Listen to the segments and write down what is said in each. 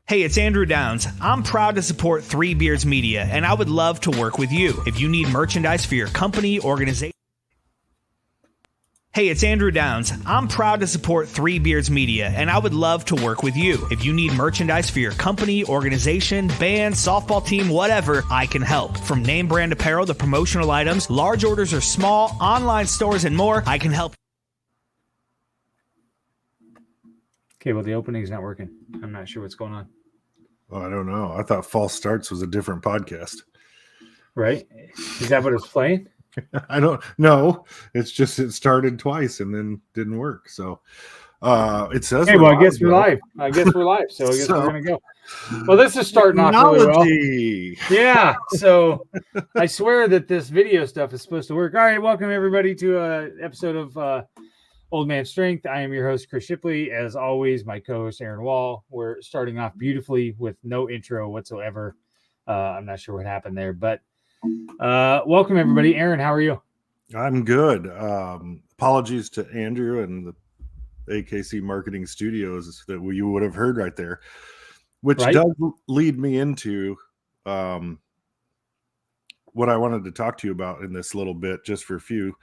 Hey, it's Andrew Downs. I'm proud to support Three Beards Media, and I would love to work with you. If you need merchandise for your company, organization... Hey, it's Andrew Downs. I'm proud to support Three Beards Media, and I would love to work with you. If you need merchandise for your company, organization, band, softball team, whatever, I can help. From name brand apparel to promotional items, large orders or small, online stores, and more, I can help. Okay, well, the opening's not working. I'm not sure what's going on. Oh, I don't know. I thought False Starts was a different podcast. Right? Is that what it's playing? I don't know. It's just it started twice and then didn't work. So it says. Hey, well, I guess we're live. So I guess we're gonna go. Well, this is starting off really well. Yeah. So I swear that this video stuff is supposed to work. All right, welcome everybody to an episode of Old Man Strength. I am your host, Chris Shipley. As always, my co-host Aaron Wall. We're starting off beautifully with no intro whatsoever. I'm not sure what happened there, but welcome everybody. Aaron, how are you? I'm good. Apologies to Andrew and the AKC Marketing Studios that you would have heard right there, which does lead me into what I wanted to talk to you about in this little bit, just for a few,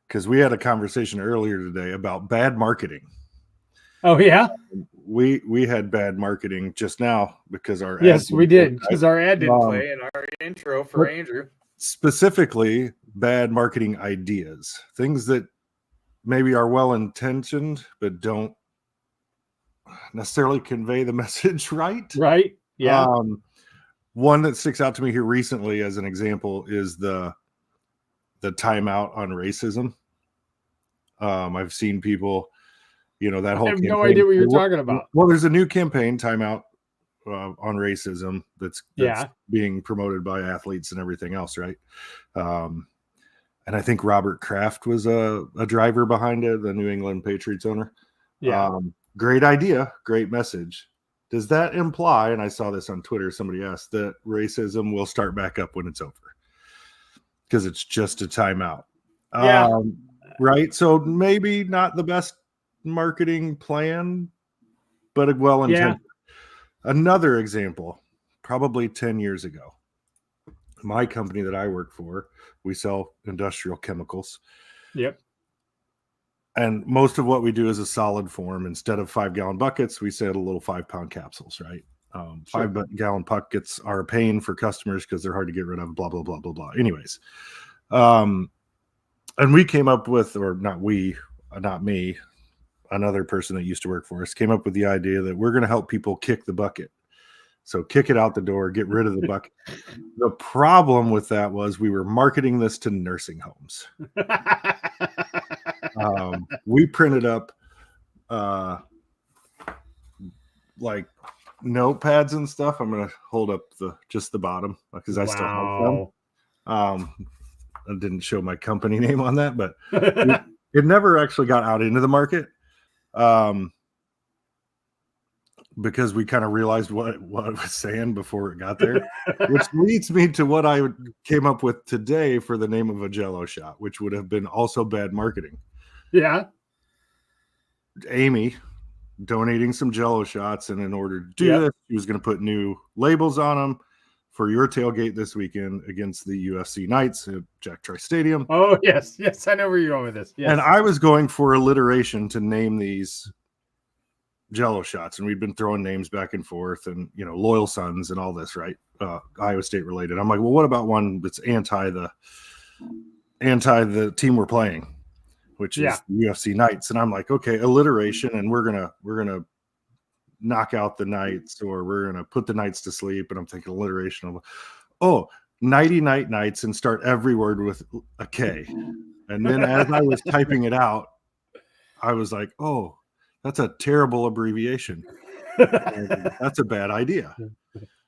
because we had a conversation earlier today about bad marketing. Oh yeah, we had bad marketing just now because our we did because our ad didn't play in our intro for Andrew. Specifically, bad marketing ideas, things that maybe are well intentioned but don't necessarily convey the message right. Right. Yeah. One that sticks out to me here recently as an example is the timeout on racism. I've seen people, that whole I have campaign. No idea what you're talking about. Well, there's a new campaign, Timeout on Racism, that's being promoted by athletes and everything else, right? And I think Robert Kraft was a driver behind it, the New England Patriots owner. Yeah. Great idea, great message. Does that imply, and I saw this on Twitter, somebody asked, that racism will start back up when it's over? Because it's just a timeout. Yeah. Right? So maybe not the best marketing plan, but a well-intended. Yeah. Another example, probably 10 years ago, my company that I work for, we sell industrial chemicals. Yep. And most of what we do is a solid form. Instead of 5-gallon buckets, we sell little 5-pound capsules, right? 5-gallon buckets are a pain for customers because they're hard to get rid of, blah, blah, blah, blah, blah. Anyways, and we came up with, or not we, not me, another person that used to work for us came up with the idea that we're going to help people kick the bucket. So kick it out the door, get rid of the bucket. The problem with that was we were marketing this to nursing homes. We printed up like notepads and stuff. I'm going to hold up just the bottom because I still have them. I didn't show my company name on that, but it never actually got out into the market. Because we kind of realized what I was saying before it got there, which leads me to what I came up with today for the name of a Jell-O shot, which would have been also bad marketing. Yeah. Amy donating some Jell-O shots, and in order to do this, she was going to put new labels on them for your tailgate this weekend against the UFC Knights at Jack Trice Stadium. Oh, yes. Yes, I know where you're going with this. Yes. And I was going for alliteration to name these Jell-O shots, and we'd been throwing names back and forth, and Loyal Sons and all this, right? Iowa State related. I'm like, well, what about one that's anti the team we're playing, which is the UFC Knights? And I'm like, okay, alliteration, and we're gonna knock out the Knights, or we're gonna put the Knights to sleep. And I'm thinking alliteration. Nighty Night Knights, and start every word with a K. And then as I was typing it out, I was like, oh, that's a terrible abbreviation. That's a bad idea.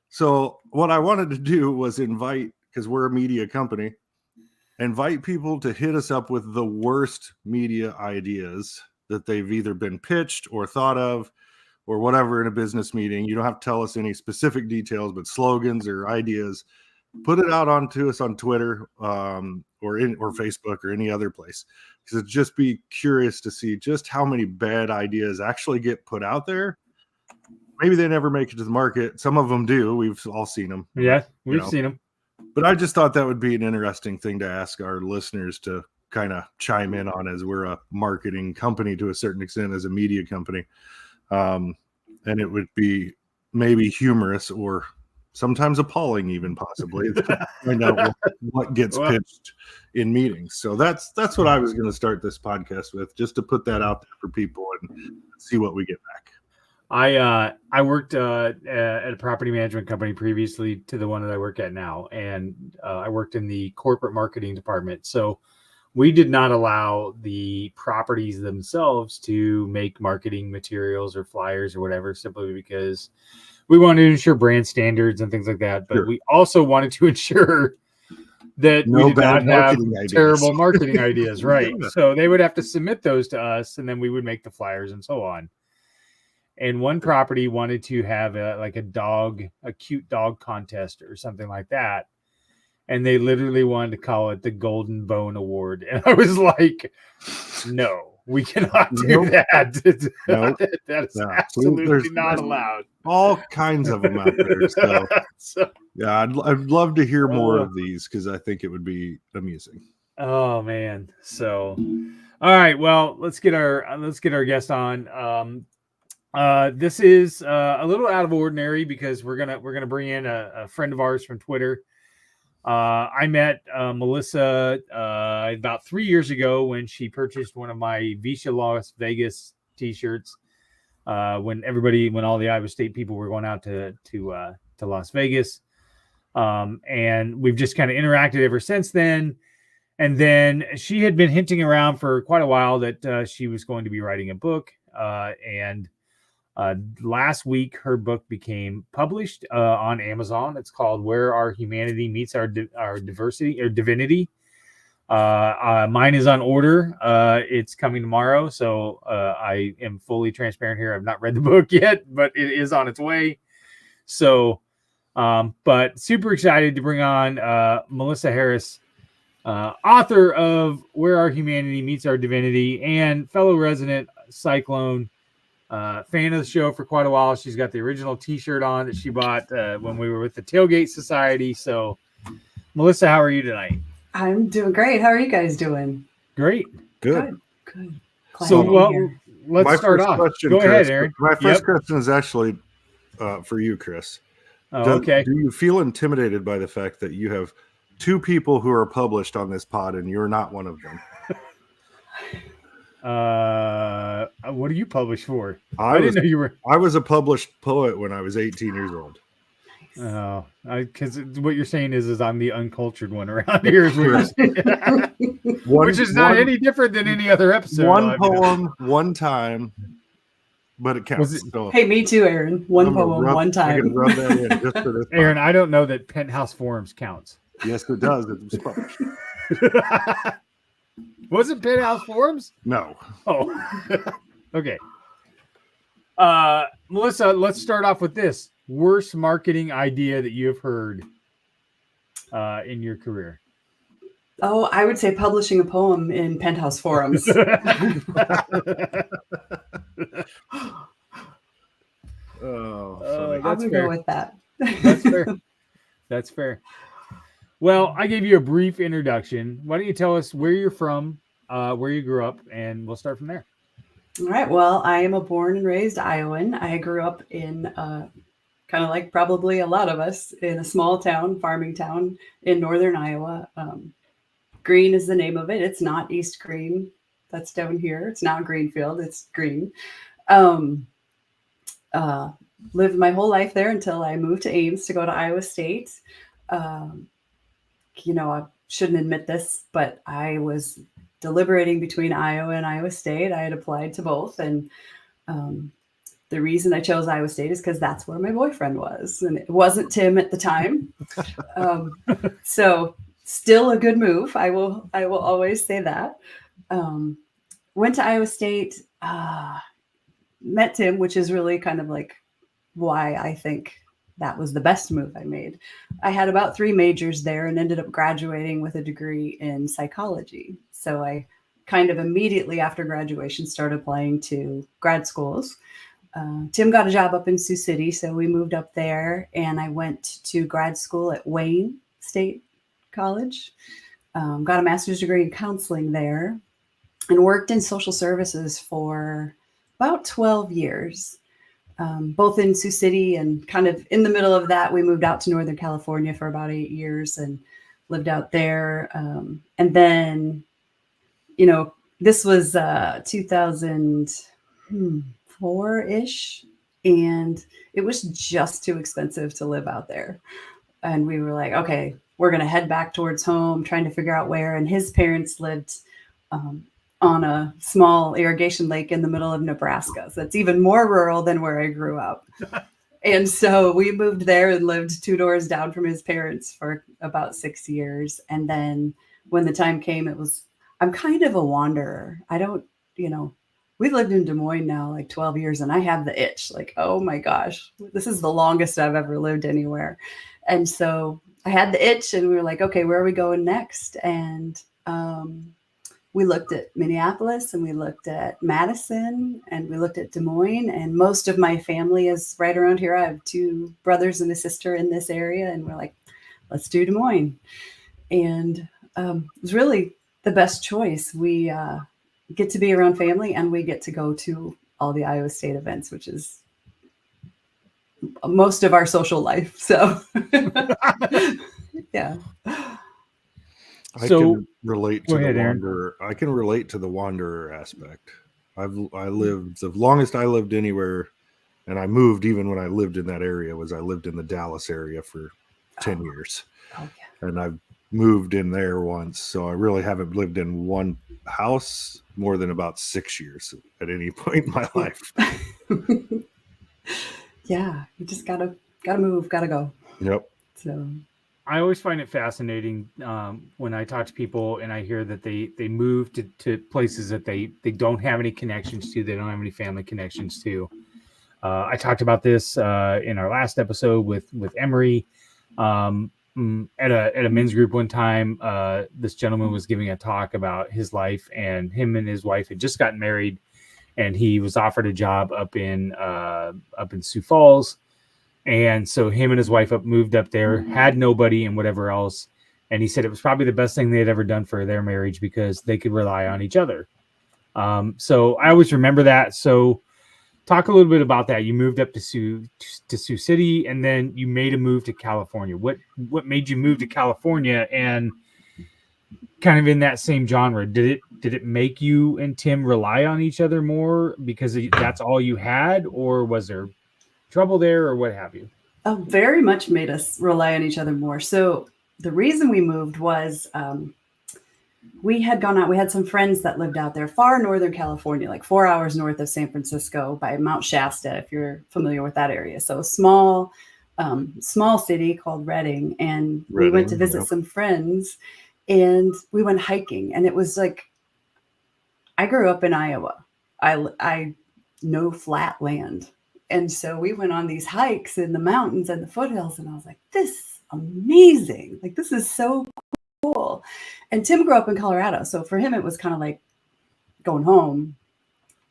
So what I wanted to do was invite, because we're a media company, invite people to hit us up with the worst media ideas that they've either been pitched or thought of or whatever in a business meeting. You don't have to tell us any specific details, but slogans or ideas. Put it out onto us on Twitter or Facebook or any other place, because it'd just be curious to see just how many bad ideas actually get put out there maybe they never make it to the market. Some of them do. We've all seen them. Yeah, we've seen them. But I just thought that would be an interesting thing to ask our listeners to kind of chime in on, as we're a marketing company to a certain extent, as a media company. And it would be maybe humorous or sometimes appalling, even possibly, to find out what gets pitched in meetings. So that's what I was going to start this podcast with, just to put that out there for people and see what we get back. I worked at a property management company previously to the one that I work at now, and I worked in the corporate marketing department. So we did not allow the properties themselves to make marketing materials or flyers or whatever, simply because we wanted to ensure brand standards and things like that. But we also wanted to ensure that we did not have terrible marketing ideas, right? So they would have to submit those to us, and then we would make the flyers and so on. And one property wanted to have a cute dog contest or something like that. And they literally wanted to call it the Golden Bone Award. And I was like, no, we cannot do that. Nope. That is absolutely not allowed. All kinds of them out there. So yeah, I'd love to hear more of these, because I think it would be amusing. Oh man. So, all right. Well, let's get our guest on. This is a little out of ordinary, because we're gonna bring in a friend of ours from Twitter. I met Melissa about 3 years ago when she purchased one of my Visha Las Vegas t-shirts. When all the Iowa State people were going out to Las Vegas, and we've just kind of interacted ever since then. And then she had been hinting around for quite a while that she was going to be writing a book, and last week her book became published on Amazon. It's called Where Our Humanity Meets Our Diversity, or Divinity. Mine is on order. It's coming tomorrow, so I am fully transparent here. I've not read the book yet, but it is on its way. So but super excited to bring on Melissa Harris, author of Where Our Humanity Meets Our Divinity, and fellow resident Cyclone. Fan of the show for quite a while. She's got the original t-shirt on that she bought when we were with the Tailgate Society. So, Melissa, how are you tonight? I'm doing great. How are you guys doing? Great. Good. So, let's start off. Go ahead, Aaron. My first question is actually for you, Chris. Okay. Do you feel intimidated by the fact that you have two people who are published on this pod and you're not one of them? What are you published for? I didn't know you were. I was a published poet when I was 18 years old. Oh, because what you're saying is I'm the uncultured one around here, which is not any different than any other episode. One poem, one time, but it counts. Hey, me too, Aaron. One poem, one time. I can rub that in just for this. Aaron, I don't know that Penthouse Forums counts. Yes, it does. It was published. Was it Penthouse Forums? No. Oh, okay. Melissa, let's start off with this. Worst marketing idea that you have heard in your career? Oh, I would say publishing a poem in Penthouse Forums. Oh, I'm going to go with that. That's fair. That's fair. Well, I gave you a brief introduction. Why don't you tell us where you're from, where you grew up, and we'll start from there. All right. Well, I am a born and raised Iowan. I grew up in kind of like probably a lot of us in a small town, farming town in northern Iowa. Green is the name of it. It's not East Green. That's down here. It's not Greenfield. It's Green. Lived my whole life there until I moved to Ames to go to Iowa State. I shouldn't admit this, but I was deliberating between Iowa and Iowa State. I had applied to both. And the reason I chose Iowa State is because that's where my boyfriend was. And it wasn't Tim at the time. So still a good move. I will always say that. Went to Iowa State, met Tim, which is really kind of like why I think that was the best move I made. I had about 3 majors there and ended up graduating with a degree in psychology. So I kind of immediately after graduation started applying to grad schools. Tim got a job up in Sioux City, so we moved up there, and I went to grad school at Wayne State College. Got a master's degree in counseling there, and worked in social services for about 12 years, both in Sioux City, and kind of in the middle of that, we moved out to Northern California for about 8 years and lived out there. And then, this was 2004-ish, and it was just too expensive to live out there. And we were like, okay, we're going to head back towards home, trying to figure out where. And his parents lived on a small irrigation lake in the middle of Nebraska. So it's even more rural than where I grew up. And so we moved there and lived 2 doors down from his parents for about 6 years. And then when the time came, I'm kind of a wanderer. I don't, we've lived in Des Moines now like 12 years, and I have the itch, like, oh my gosh, this is the longest I've ever lived anywhere. And so I had the itch, and we were like, okay, where are we going next? And we looked at Minneapolis, and we looked at Madison, and we looked at Des Moines, and most of my family is right around here. I have 2 brothers and a sister in this area, and we're like, let's do Des Moines. And it was really the best choice. We get to be around family, and we get to go to all the Iowa State events, which is most of our social life. So yeah. I can relate to the wanderer. I can relate to the wanderer aspect. I lived the longest I lived anywhere, and I moved even when I lived in that area. I lived in the Dallas area for 10 years. Oh, yeah. And I've moved in there once, so I really haven't lived in one house more than about 6 years at any point in my life. Yeah, you just gotta move, gotta go. Yep. So I always find it fascinating when I talk to people and I hear that they move to places that they don't have any connections to, they don't have any family connections to. I talked about this in our last episode with Emery. At a men's group one time, this gentleman was giving a talk about his life, and him and his wife had just gotten married, and he was offered a job up in Sioux Falls. And so him and his wife moved up there, had nobody and whatever else. And he said it was probably the best thing they had ever done for their marriage because they could rely on each other. So I always remember that. So talk a little bit about that. You moved up to Sioux City, and then you made a move to California. What made you move to California? And kind of in that same genre, did it make you and Tim rely on each other more because that's all you had, or was there trouble there, or what have you? Very much made us rely on each other more. So the reason we moved was we had gone out. We had some friends that lived out there, far Northern California, like 4 hours north of San Francisco by Mount Shasta, if you're familiar with that area. So a small city called Redding. And we went to visit some friends, and we went hiking. And it was like, I grew up in Iowa. I know flat land. And so we went on these hikes in the mountains and the foothills, and I was like, this is amazing. Like, this is so cool. And Tim grew up in Colorado. So for him, it was kind of like going home.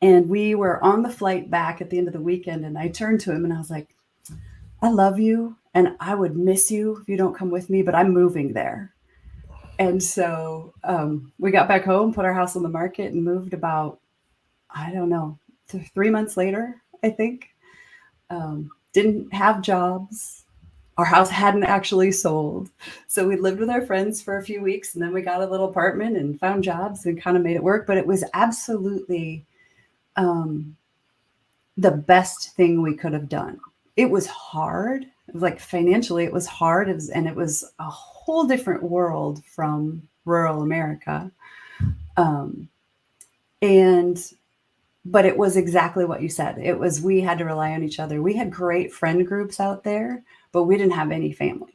And we were on the flight back at the end of the weekend, and I turned to him and I was like, I love you, and I would miss you if you don't come with me, but I'm moving there. And so we got back home, put our house on the market, and moved about, I don't know, 3 months later, I think. Didn't have jobs. Our house hadn't actually sold. So we lived with our friends for a few weeks, and then we got a little apartment and found jobs and kind of made it work. But it was absolutely the best thing we could have done. It was hard. It was like financially, it was hard. It was a whole different world from rural America. But it was exactly what you said. We had to rely on each other. We had great friend groups out there, but we didn't have any family.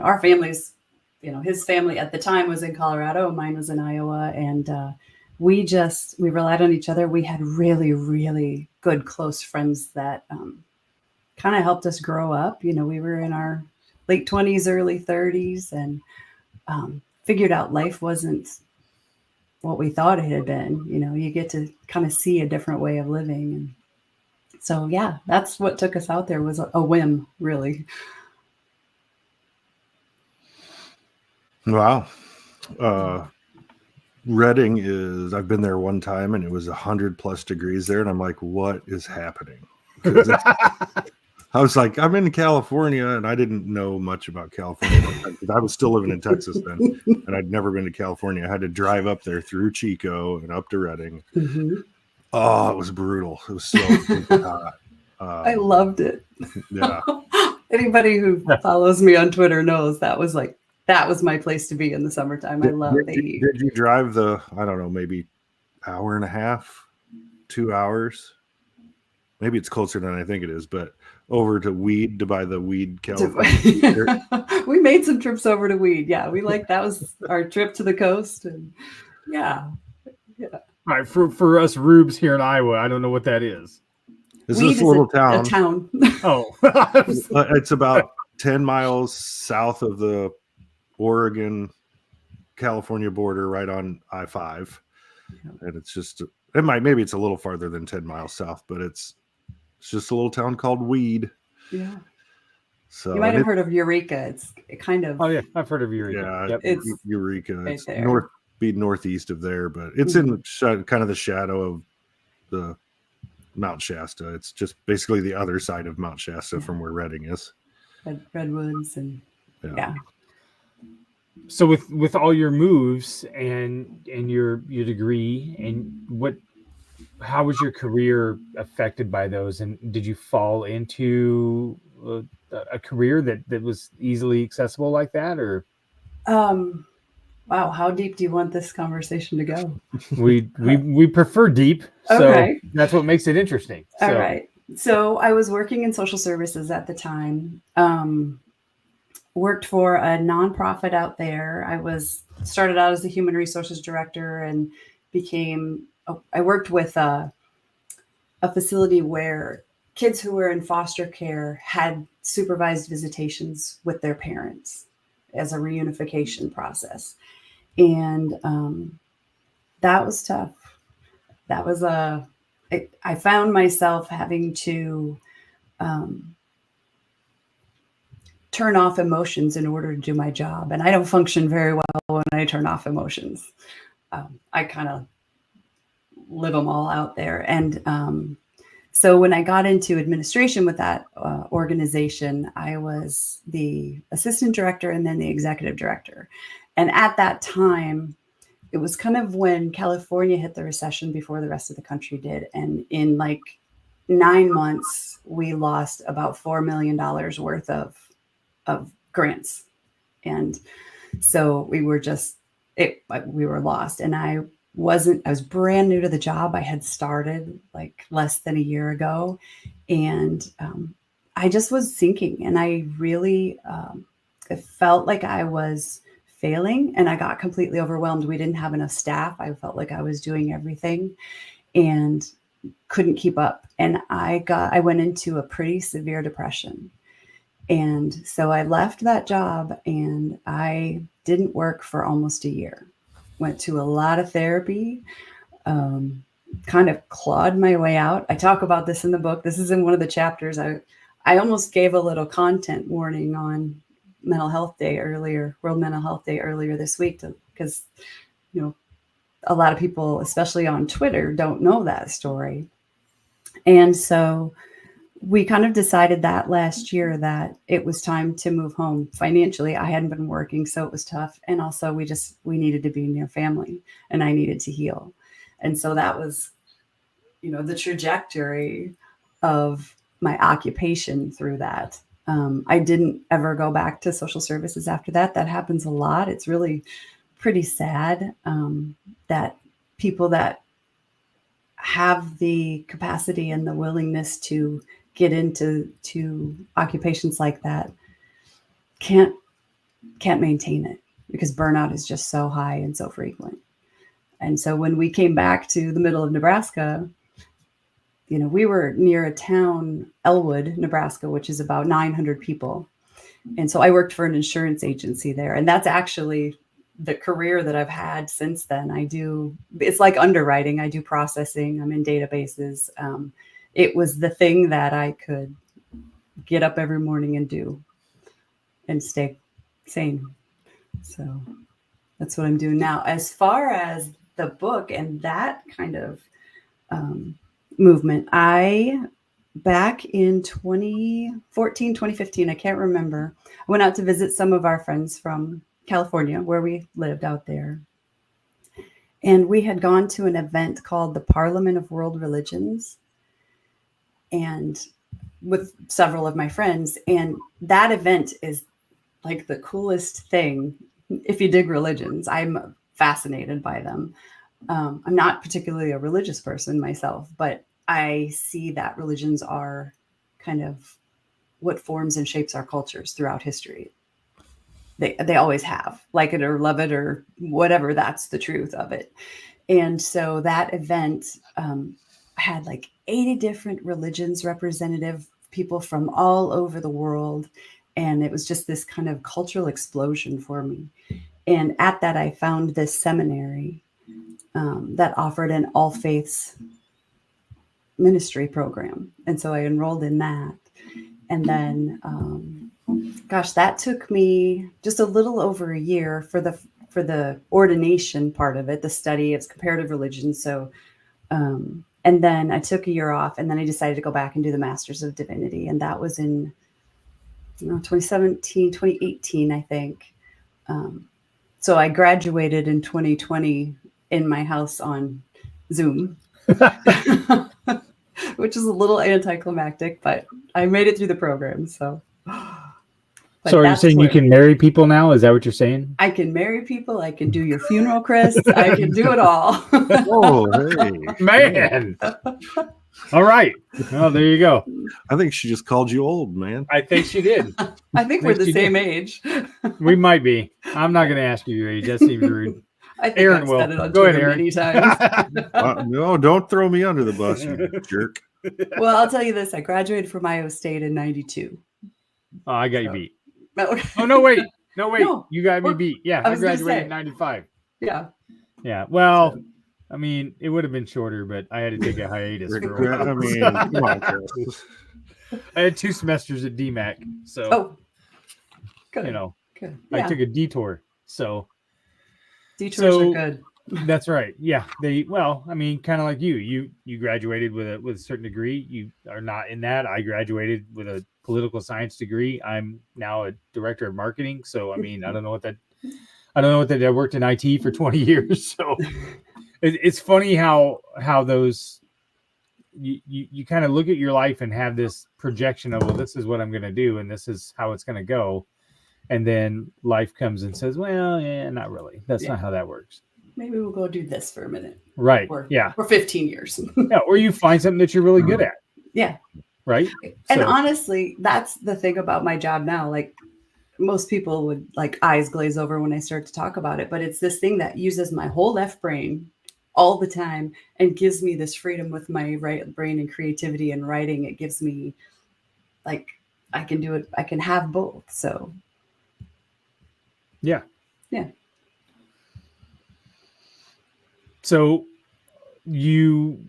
Our families, his family at the time was in Colorado, mine was in Iowa. And we relied on each other. We had really, really good, close friends that kind of helped us grow up. We were in our late 20s, early 30s, and figured out life wasn't what we thought it had been. You get to kind of see a different way of living. And So yeah, that's what took us out there, was a whim, really. Wow. Reading I've been there one time and it was 100+ degrees there. And I'm like, what is happening? I was like, I'm in California, and I didn't know much about California because I was still living in Texas then, and I'd never been to California. I had to drive up there through Chico and up to Redding. Mm-hmm. Oh, it was brutal. It was so hot. I loved it. Yeah. Anybody who follows me on Twitter knows that was my place to be in the summertime. I love the heat. Did you drive I don't know, maybe hour and a half, 2 hours? Maybe it's closer than I think it is, but over to Weed to buy the Weed California. We made some trips over to Weed. Yeah, that was our trip to the coast, and yeah. All right, for us rubes here in Iowa, I don't know what that is. This is a little town. A town. Oh, it's about 10 miles south of the Oregon-California border, right on I-5, and it's just maybe it's a little farther than 10 miles south, but it's just a little town called Weed. Yeah. So you might have heard of Eureka. It's kind of. Oh yeah, I've heard of Eureka. Yeah, yep. It's Eureka. Right it's there. northeast of there, but it's in kind of the shadow of the Mount Shasta. It's just basically the other side of Mount Shasta from where Redding is. Redwoods and yeah. So with all your moves and your degree, and how was your career affected by those? And did you fall into a career that was easily accessible like that, or? Wow, how deep do you want this conversation to go? We prefer deep, so okay. That's what makes it interesting. So. All right. So I was working in social services at the time. Worked for a nonprofit out there. I started out as a human resources director and I worked with a facility where kids who were in foster care had supervised visitations with their parents as a reunification process. And that was tough. That was I found myself having to turn off emotions in order to do my job. And I don't function very well when I turn off emotions. I kind of live them all out there. And so when I got into administration with that organization, I was the assistant director and then the executive director. And at that time, it was kind of when California hit the recession before the rest of the country did. And in like 9 months, we lost about $4 million worth of grants. And so we were lost. And I was brand new to the job. I had started like less than a year ago, and I just was sinking, and I really, it felt like I was failing, and I got completely overwhelmed. We didn't have enough staff. I felt like I was doing everything and couldn't keep up. And I went into a pretty severe depression. And so I left that job and I didn't work for almost a year. Went to a lot of therapy, kind of clawed my way out. I talk about this in the book. This is in one of the chapters. I almost gave a little content warning on World Mental Health Day earlier this week, because, a lot of people, especially on Twitter, don't know that story. And so we kind of decided that last year that it was time to move home. Financially, I hadn't been working, so it was tough. And also we needed to be near family, and I needed to heal. And so that was, the trajectory of my occupation through that. I didn't ever go back to social services after that. That happens a lot. It's really pretty sad that people that have the capacity and the willingness to get into occupations like that can't maintain it, because burnout is just so high and so frequent. And so when we came back to the middle of Nebraska, we were near a town, Elwood, Nebraska, which is about 900 people. And so I worked for an insurance agency there. And that's actually the career that I've had since then. It's like underwriting. I do processing. I'm in databases. it was the thing that I could get up every morning and do and stay sane. So that's what I'm doing now. As far as the book and that kind of movement, back in 2014, 2015, I can't remember, I went out to visit some of our friends from California where we lived out there. And we had gone to an event called the Parliament of World Religions, and with several of my friends. And that event is like the coolest thing. If you dig religions, I'm fascinated by them. I'm not particularly a religious person myself, but I see that religions are kind of what forms and shapes our cultures throughout history. They always have, like it or love it or whatever. That's the truth of it. And so that event had like 80 different religions, representative people from all over the world. And it was just this kind of cultural explosion for me. And at that, I found this seminary that offered an all faiths ministry program. And so I enrolled in that. And then, that took me just a little over a year for the ordination part of it, the study of comparative religion. So, and then I took a year off, and then I decided to go back and do the Masters of Divinity. And that was in 2017, 2018, I think. So I graduated in 2020 in my house on Zoom, which is a little anticlimactic, but I made it through the program. So are you saying you can marry people now? Is that what you're saying? I can marry people. I can do your funeral, Chris. I can do it all. Oh, hey. Man. All right. Well, there you go. I think she just called you old, man. I think she did. I think we're the same age. We might be. I'm not going to ask you your age. That seems rude. I think Aaron I've will. said it on Go ahead, Twitter Aaron. many times. No, don't throw me under the bus, you jerk. Well, I'll tell you this. I graduated from Iowa State in 92. Oh, I got you beat. No. Oh, no, wait. No. You got me beat. Yeah, I graduated in 95. Yeah. Yeah. Well, I mean, it would have been shorter, but I had to take a hiatus for a while. I mean, come on, Chris. I had 2 semesters at DMAC, so good. Good. Yeah. I took a detour. So detours are good. That's right. Yeah. Kind of like you graduated with a certain degree. You are not in that. I graduated with a political science degree. I'm now a director of marketing. So, I mean, I don't know what that I worked in IT for 20 years. So it's funny how those, you kind of look at your life and have this projection of, well, this is what I'm going to do. And this is how it's going to go. And then life comes and says, well, yeah, not really. That's not how that works. Maybe we'll go do this for a minute. Right. For 15 years. Yeah. Or you find something that you're really good at. Yeah. Right. And honestly, that's the thing about my job now. Like most people would like eyes glaze over when I start to talk about it, but it's this thing that uses my whole left brain all the time and gives me this freedom with my right brain and creativity and writing. It gives me like, I can do it. I can have both. So. Yeah. Yeah. So you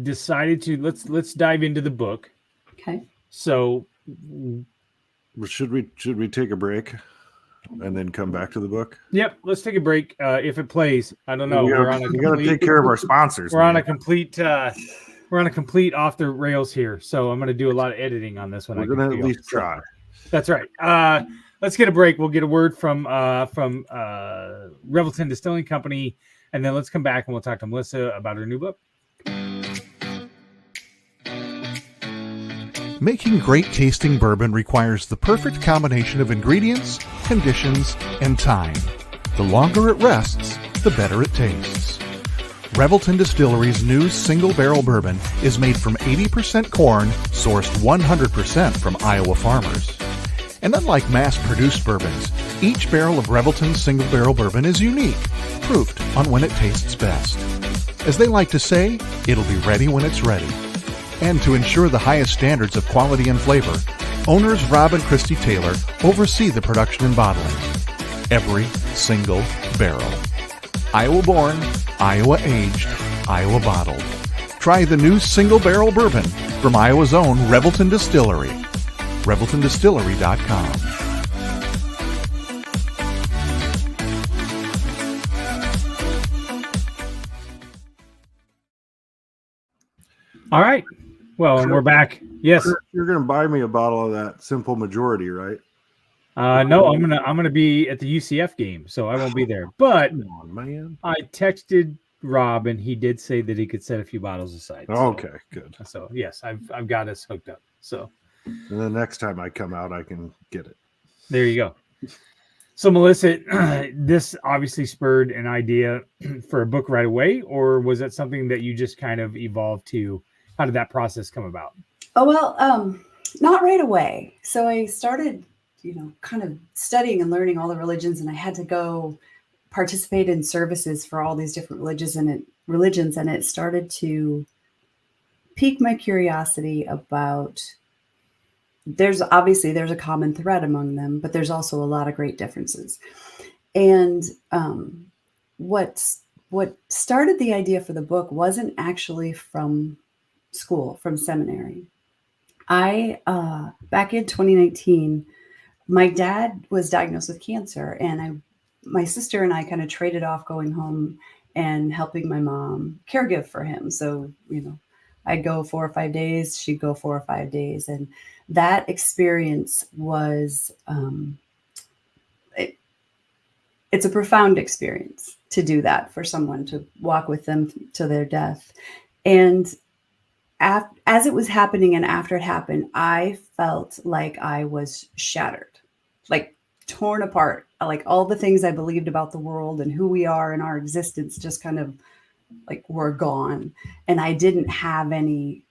decided to let's dive into the book. Okay. So should we take a break and then come back to the book? Yep, let's take a break. If it plays, I don't know. We gotta take care of our sponsors. We're on a complete off the rails here. So I'm gonna do a lot of editing on this one. We're gonna at least try. That's right. Let's get a break. We'll get a word from Revelton Distilling Company, and then let's come back and we'll talk to Melissa about her new book. Making great tasting bourbon requires the perfect combination of ingredients, conditions, and time. The longer it rests, the better it tastes. Revelton Distillery's new single barrel bourbon is made from 80% corn, sourced 100% from Iowa farmers. And unlike mass-produced bourbons, each barrel of Revelton's single barrel bourbon is unique, proofed on when it tastes best. As they like to say, it'll be ready when it's ready. And to ensure the highest standards of quality and flavor, owners Rob and Christy Taylor oversee the production and bottling. Every single barrel. Iowa born, Iowa aged, Iowa bottled. Try the new single barrel bourbon from Iowa's own Revelton Distillery. ReveltonDistillery.com. All right. Well, and we're back. Yes. You're going to buy me a bottle of that Simple Majority, right? No, I'm gonna be at the UCF game, so I won't be there. But Come on, man. I texted Rob, and he did say that he could set a few bottles aside. So, Okay, good. So yes, I've got us hooked up. So, and the next time I come out, I can get it. There you go. So, Melissa, this obviously spurred an idea for a book right away, or was that something that you just kind of evolved to? How did that process come about? Oh, well, not right away. So I started, kind of studying and learning all the religions, and I had to go participate in services for all these different religions, and it started to pique my curiosity about. There's a common thread among them, but there's also a lot of great differences. And what started the idea for the book wasn't actually from school, from seminary. I back in 2019, my dad was diagnosed with cancer, and my sister and I kind of traded off going home and helping my mom caregive for him. So, I'd go 4 or 5 days, she'd go 4 or 5 days. And that experience was, it's a profound experience to do that for someone, to walk with them to their death. And as it was happening and after it happened, I felt like I was shattered, like torn apart, like all the things I believed about the world and who we are and our existence just kind of like were gone. And I didn't have any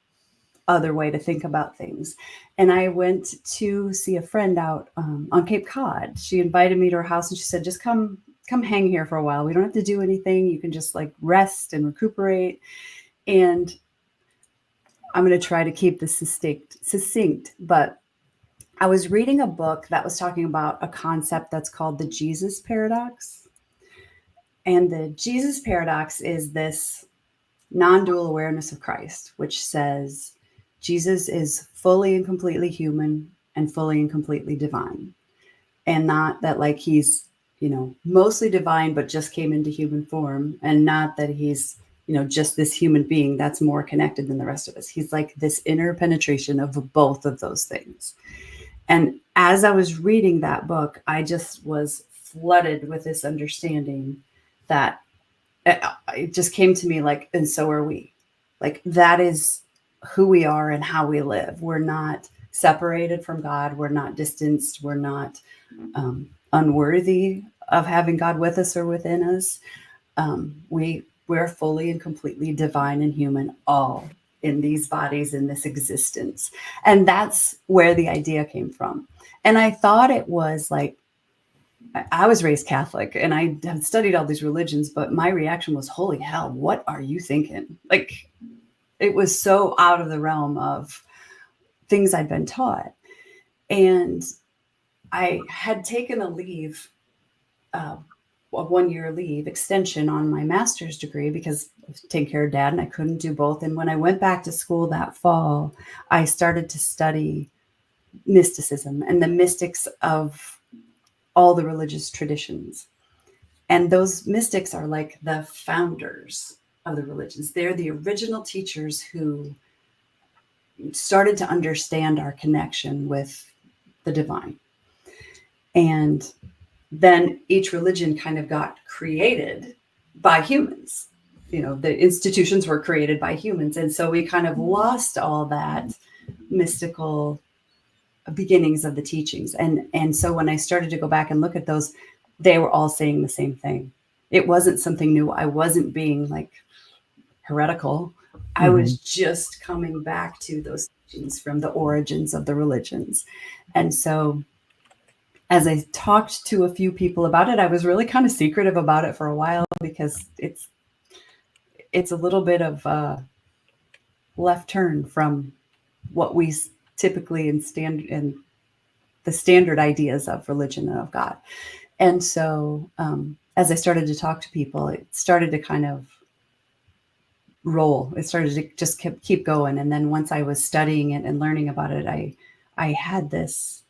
other way to think about things. And I went to see a friend out on Cape Cod. She invited me to her house and she said, just come hang here for a while. We don't have to do anything. You can just like rest and recuperate. And I'm going to try to keep this succinct, but I was reading a book that was talking about a concept that's called the Jesus paradox. And the Jesus paradox is this non-dual awareness of Christ, which says Jesus is fully and completely human and fully and completely divine. And not that like he's, mostly divine, but just came into human form, and not that he's just this human being that's more connected than the rest of us. He's like this inner penetration of both of those things. And as I was reading that book, I just was flooded with this understanding that it just came to me like, and so are we. Like that is who we are and how we live. We're not separated from God. We're not distanced. We're not unworthy of having God with us or within us. We're fully and completely divine and human, all in these bodies, in this existence. And that's where the idea came from. And I thought it was like, I was raised Catholic and I had studied all these religions, but my reaction was, holy hell, what are you thinking? Like, it was so out of the realm of things I'd been taught. And I had taken a leave, a 1-year leave extension on my master's degree because I was taking care of dad and I couldn't do both. And when I went back to school that fall, I started to study mysticism and the mystics of all the religious traditions. And those mystics are like the founders of the religions. They're the original teachers who started to understand our connection with the divine. And then each religion kind of got created by humans. The institutions were created by humans. And so we kind of lost all that mystical beginnings of the teachings. And so when I started to go back and look at those, they were all saying the same thing. It wasn't something new. I wasn't being like heretical. I was just coming back to those teachings from the origins of the religions. And so as I talked to a few people about it, I was really kind of secretive about it for a while because it's a little bit of a left turn from what we typically in the standard ideas of religion and of God. And so as I started to talk to people, it started to kind of roll. It started to just keep going. And then once I was studying it and learning about it, I had this.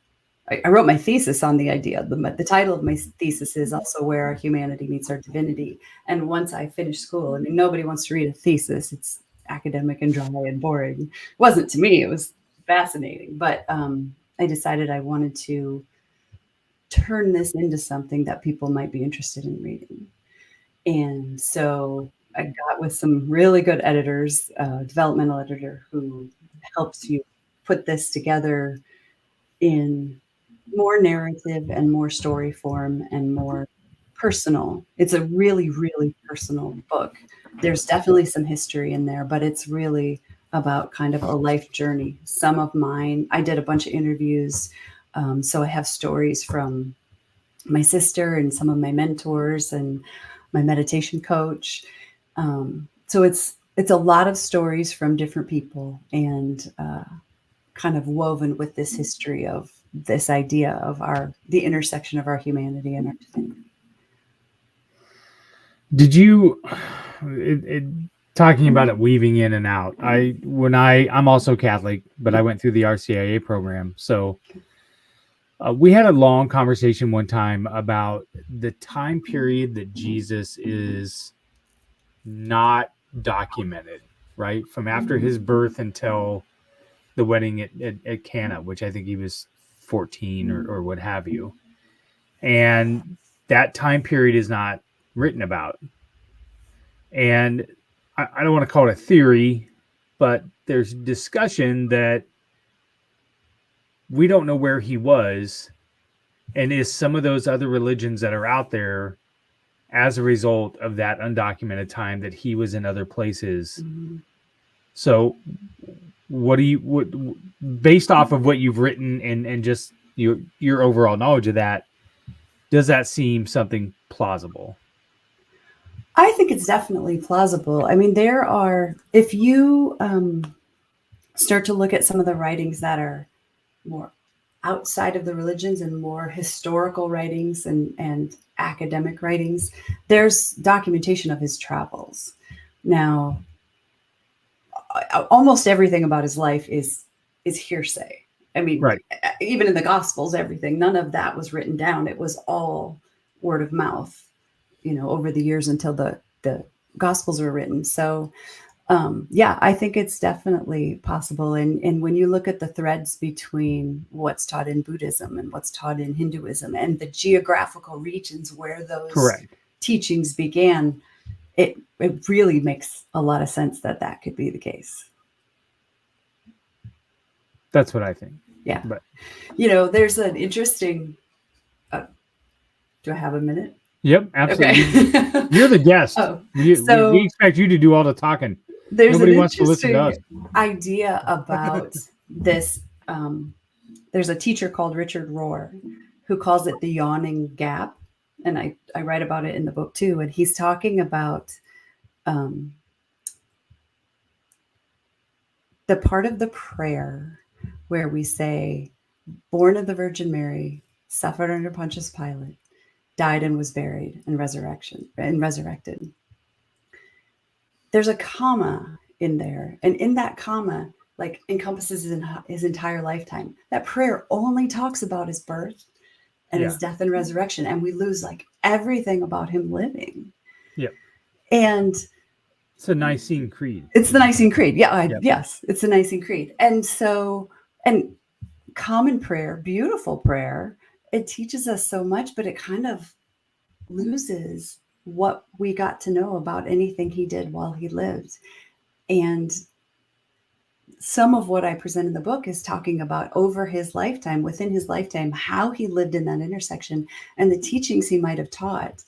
I wrote my thesis on the idea. The title of my thesis is also Where Our Humanity Meets Our Divinity. And once I finished school, I mean, nobody wants to read a thesis. It's academic and dry and boring. It wasn't to me. It was fascinating. But I decided I wanted to turn this into something that people might be interested in reading. And so I got with some really good editors, developmental editor who helps you put this together in more narrative and more story form and more personal. It's a really, really personal book. There's definitely some history in there, but it's really about kind of a life journey. Some of mine, I did a bunch of interviews. So I have stories from my sister and some of my mentors and my meditation coach. So it's a lot of stories from different people and kind of woven with this history of this idea of the intersection of our humanity and our divinity. Did you talking about it weaving in and out? I'm also Catholic, but I went through the RCIA program. So we had a long conversation one time about the time period that Jesus is not documented, right? From after his birth until the wedding at Cana, which I think he was 14 or what have you. And that time period is not written about. And I don't want to call it a theory, but there's discussion that we don't know where he was and is some of those other religions that are out there as a result of that undocumented time that he was in other places. Mm-hmm. So what based off of what you've written and just your overall knowledge of that, does that seem something plausible? I think it's definitely plausible. I mean, if you start to look at some of the writings that are more outside of the religions and more historical writings and academic writings, there's documentation of his travels. Now, almost everything about his life is hearsay. I mean, right. Even in the Gospels, everything, none of that was written down. It was all word of mouth, over the years until the Gospels were written. So, I think it's definitely possible. And when you look at the threads between what's taught in Buddhism and what's taught in Hinduism and the geographical regions where those teachings began, it really makes a lot of sense that could be the case. That's what I think. Yeah. But there's an interesting, do I have a minute? Yep, absolutely. Okay. You're the guest. We expect you to do all the talking. Nobody wants to listen to us. Idea about this. There's a teacher called Richard Rohr who calls it the yawning gap. And I write about it in the book too. And he's talking about the part of the prayer where we say, born of the Virgin Mary, suffered under Pontius Pilate, died and was buried and resurrected. There's a comma in there. And in that comma, encompasses his entire lifetime. That prayer only talks about his birth and his death and resurrection. And we lose everything about him living. Yep. And it's a Nicene Creed. It's the Nicene Creed. Yeah. Yes. It's the Nicene Creed. And so, and common prayer, beautiful prayer, it teaches us so much, but it kind of loses what we got to know about anything he did while he lived. And some of what I present in the book is talking about over his lifetime, within his lifetime, how he lived in that intersection and the teachings he might have taught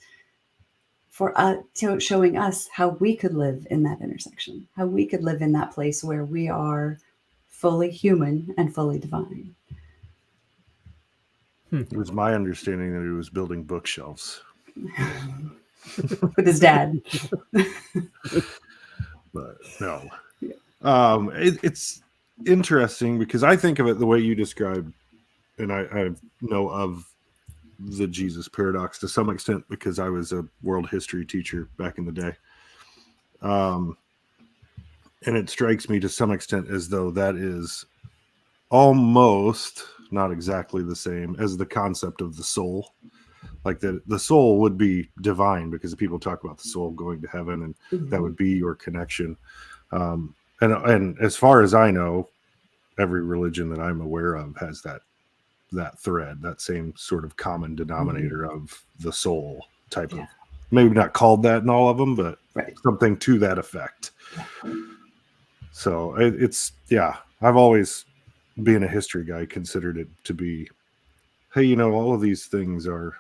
for showing us how we could live in that intersection, how we could live in that place where we are fully human and fully divine. It was my understanding that he was building bookshelves. With his dad. But no. It's interesting because I think of it the way you described, and I know of the Jesus paradox to some extent because I was a world history teacher back in the day. And it strikes me to some extent as though that is almost not exactly the same as the concept of the soul. Like the soul would be divine, because people talk about the soul going to heaven, and that would be your connection. And as far as I know, every religion that I'm aware of has that thread, that same sort of common denominator of the soul type of, maybe not called that in all of them, but something to that effect. So it's, I've always, being a history guy, considered it to be, hey, all of these things are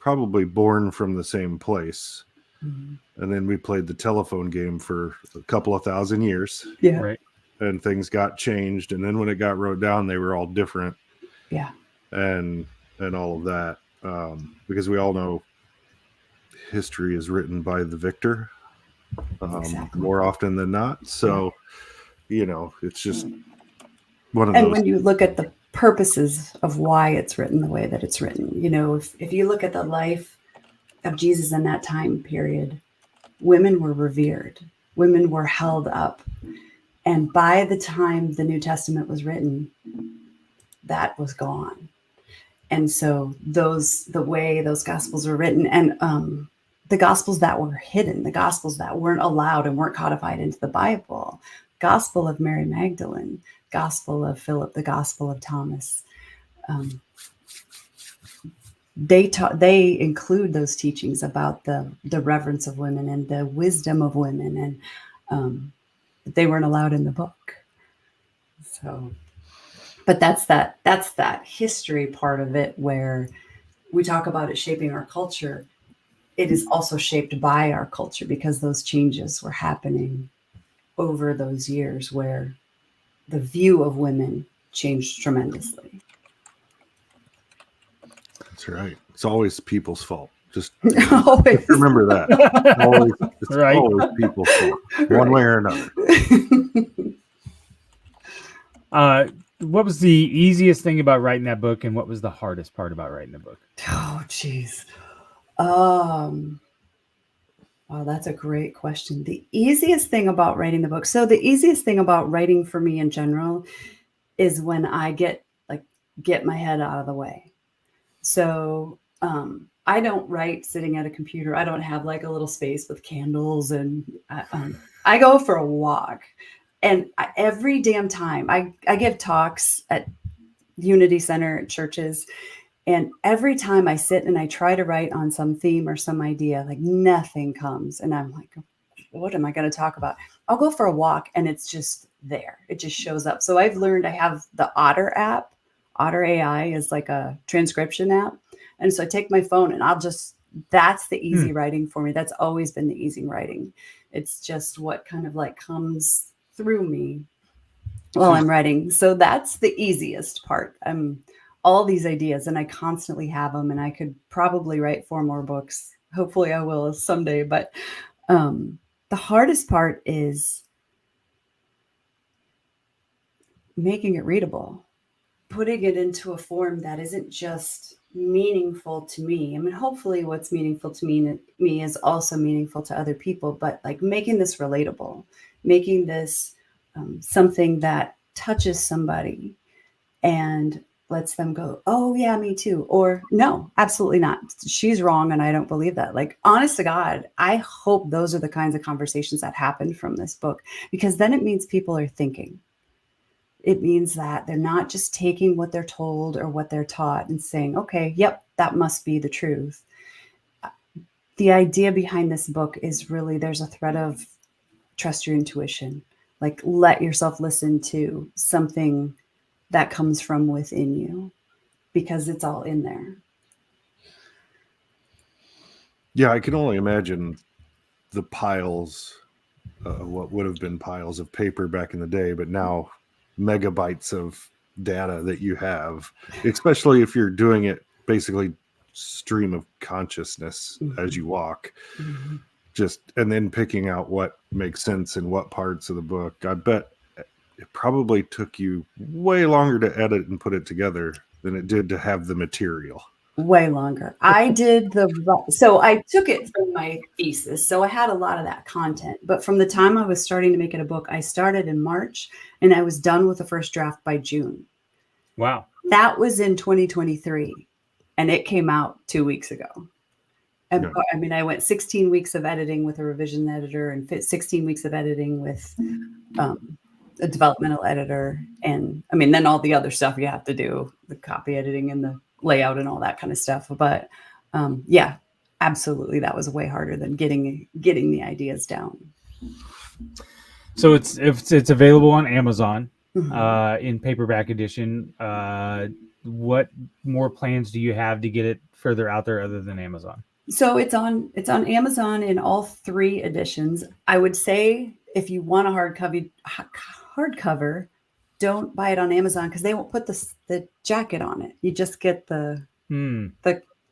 probably born from the same place. And then we played the telephone game for a couple of thousand years. Yeah. Right. And things got changed. And then when it got wrote down, they were all different. Yeah. And all of that. Because we all know history is written by the victor. More often than not. So, it's just one of those. And when you look at the purposes of why it's written the way that it's written, if you look at the life of Jesus in that time period, women were revered, women were held up. And by the time the New Testament was written, that was gone. And so the way those gospels were written, and the gospels that were hidden, the gospels that weren't allowed and weren't codified into the Bible, Gospel of Mary Magdalene, Gospel of Philip, the Gospel of Thomas, they include those teachings about the reverence of women and the wisdom of women, and they weren't allowed in the book. So, but that's that history part of it, where we talk about it shaping our culture. It is also shaped by our culture, because those changes were happening over those years, where the view of women changed tremendously. That's right. It's always people's fault. Just always. Remember that. It's always people's fault, one way or another. What was the easiest thing about writing that book, and what was the hardest part about writing the book? Oh, geez. Wow, that's a great question. The easiest thing about writing the book. So the easiest thing about writing for me in general is when I get my head out of the way. So I don't write sitting at a computer. I don't have like a little space with candles, and I go for a walk. And every damn time I give talks at Unity Center at churches, and every time I sit and I try to write on some theme or some idea, like nothing comes. And I'm like, what am I going to talk about? I'll go for a walk, and it's just there. It just shows up. So I've learned, I have the Otter app. Otter AI is like a transcription app. And so I take my phone and that's the easy writing for me. That's always been the easy writing. It's just what kind of like comes through me while I'm writing. So that's the easiest part. All these ideas, and I constantly have them, and I could probably write 4 more books. Hopefully I will someday. But the hardest part is making it readable, putting it into a form that isn't just meaningful to me. I mean, hopefully what's meaningful to me is also meaningful to other people, but like making this relatable, making this something that touches somebody and lets them go, oh yeah, me too. Or no, absolutely not. She's wrong. And I don't believe that. Like, honest to God, I hope those are the kinds of conversations that happen from this book, because then it means people are thinking. It means that they're not just taking what they're told or what they're taught and saying, okay, yep, that must be the truth. The idea behind this book is really, there's a thread of trust your intuition. Like, let yourself listen to something that comes from within you, because it's all in there. Yeah, I can only imagine the piles, what would have been piles of paper back in the day, but now megabytes of data that you have, especially if you're doing it basically stream of consciousness as you walk. And then picking out what makes sense in what parts of the book. I bet it probably took you way longer to edit and put it together than it did to have the material. Way longer. I did so I took it from my thesis. So I had a lot of that content. But from the time I was starting to make it a book, I started in March and I was done with the first draft by June. Wow. That was in 2023. And it came out 2 weeks ago. And Yeah. I mean, I went 16 weeks of editing with a revision editor and 16 weeks of editing with a developmental editor. And I mean, then all the other stuff you have to do, the copy editing and the layout and all that kind of stuff. But yeah, absolutely. That was way harder than getting the ideas down. So it's available on Amazon in paperback edition. What more plans do you have to get it further out there other than Amazon? So it's on Amazon in all 3 editions. I would say if you want a hardcover, don't buy it on Amazon because they won't put the jacket on it. You just get the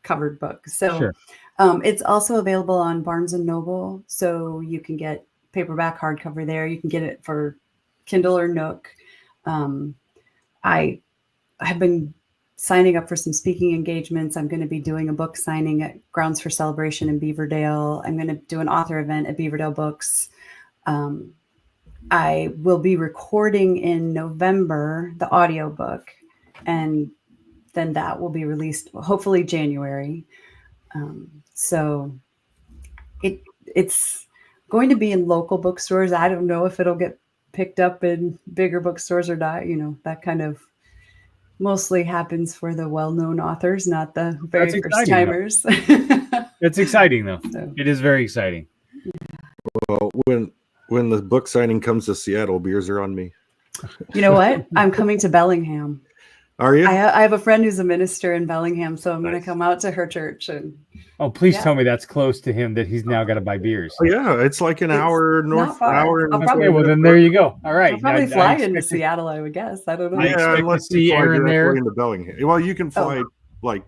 covered book. So sure. It's also available on Barnes and Noble. So you can get paperback hardcover there. You can get it for Kindle or Nook. I have been signing up for some speaking engagements. I'm going to be doing a book signing at Grounds for Celebration in Beaverdale. I'm going to do an author event at Beaverdale Books. I will be recording in November the audiobook, and then that will be released hopefully January. So it's going to be in local bookstores. I don't know if it'll get picked up in bigger bookstores or not. You know, that kind of mostly happens for the well-known authors, not the very first timers. It's exciting though. So. It is very exciting. Well, when the book signing comes to Seattle, beers are on me. You know what? I'm coming to Bellingham. Are you? I have a friend who's a minister in Bellingham, so I'm going to come out to her church. And please tell me that's close to him that he's now got to buy beers. Oh, yeah, it's like an hour north. Hour. Well, then there you go. All right. I'll probably fly into Seattle, I would guess. I don't know. Yeah, unless you fly Aaron there into Bellingham. Well, you can fly like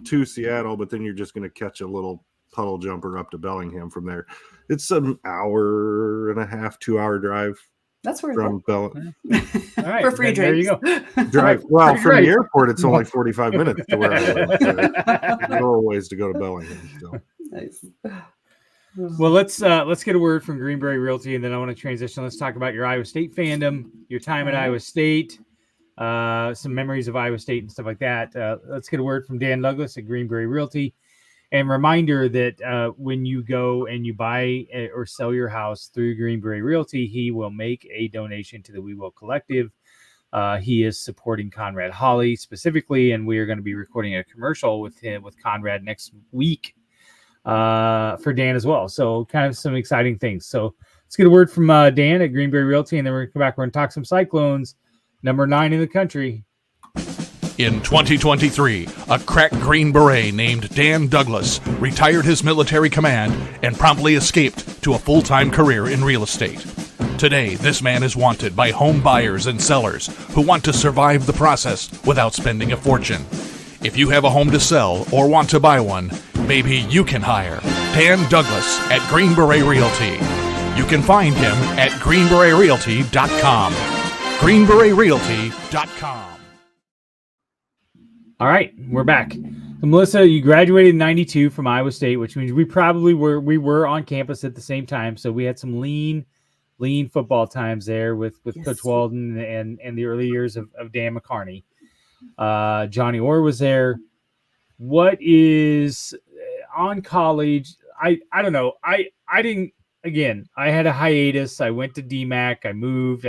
to Seattle, but then you're just going to catch a little puddle jumper up to Bellingham from there. It's an hour and a half, 2 hour drive. That's worth from Bellingham. All right, for free drinks. There you go. Drive. Well, from the airport, it's only 45 minutes to where I live. A little ways to go to Bellingham. So. Nice. Well, let's get a word from Greenberry Realty, and then I want to transition. Let's talk about your Iowa State fandom, your time at Iowa State, some memories of Iowa State and stuff like that. Let's get a word from Dan Douglas at Greenberry Realty. And reminder that when you go and you buy or sell your house through Greenberry Realty, he will make a donation to the We Will Collective. He is supporting Conrad Hawley specifically, and we are going to be recording a commercial with Conrad next week for Dan as well. So kind of some exciting things. So let's get a word from Dan at Greenberry Realty, and then we're going to come back. We're going to talk some Cyclones, number 9 in the country. In 2023, a crack Green Beret named Dan Douglas retired his military command and promptly escaped to a full-time career in real estate. Today, this man is wanted by home buyers and sellers who want to survive the process without spending a fortune. If you have a home to sell or want to buy one, maybe you can hire Dan Douglas at Green Beret Realty. You can find him at greenberetrealty.com. greenberetrealty.com. All right, we're back. So Melissa, you graduated in 92 from Iowa State, which means we were on campus at the same time. So we had some lean football times there with Coach Walden and the early years of Dan McCarney. Johnny Orr was there. What is on college? I don't know. I didn't, again, I had a hiatus. I went to DMAC. I moved.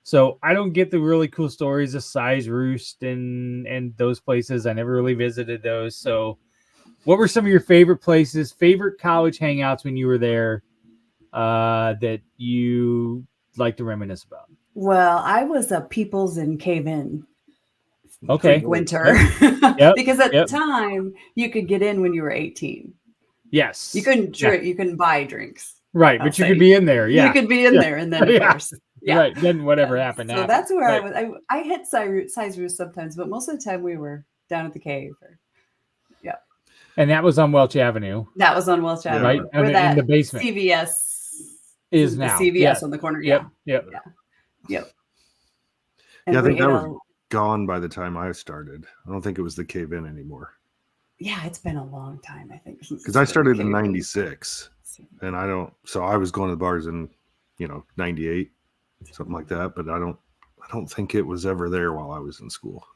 So I don't get the really cool stories of Size Roost and those places. I never really visited those. So what were some of your favorite places, favorite college hangouts when you were there that you like to reminisce about? Well, I was a Peoples and Cave In winter because at the time you could get in when you were 18. Yes. You couldn't drink. You couldn't buy drinks. Right. But you could be in there. Yeah. You could be in there. And then of course. Yeah. Right. Then whatever happened. So that's where I was. I hit Size Roost sometimes, but most of the time we were down at the cave. And that was on Welch Avenue. That was on Welch Avenue. Right. In the basement. CVS is now. CVS on the corner. Yep. And I think that was gone by the time I started. I don't think it was the Cave In anymore. Yeah, it's been a long time, I think. Because I started in 96 and so I was going to the bars in, 98, something like that. But I don't think it was ever there while I was in school.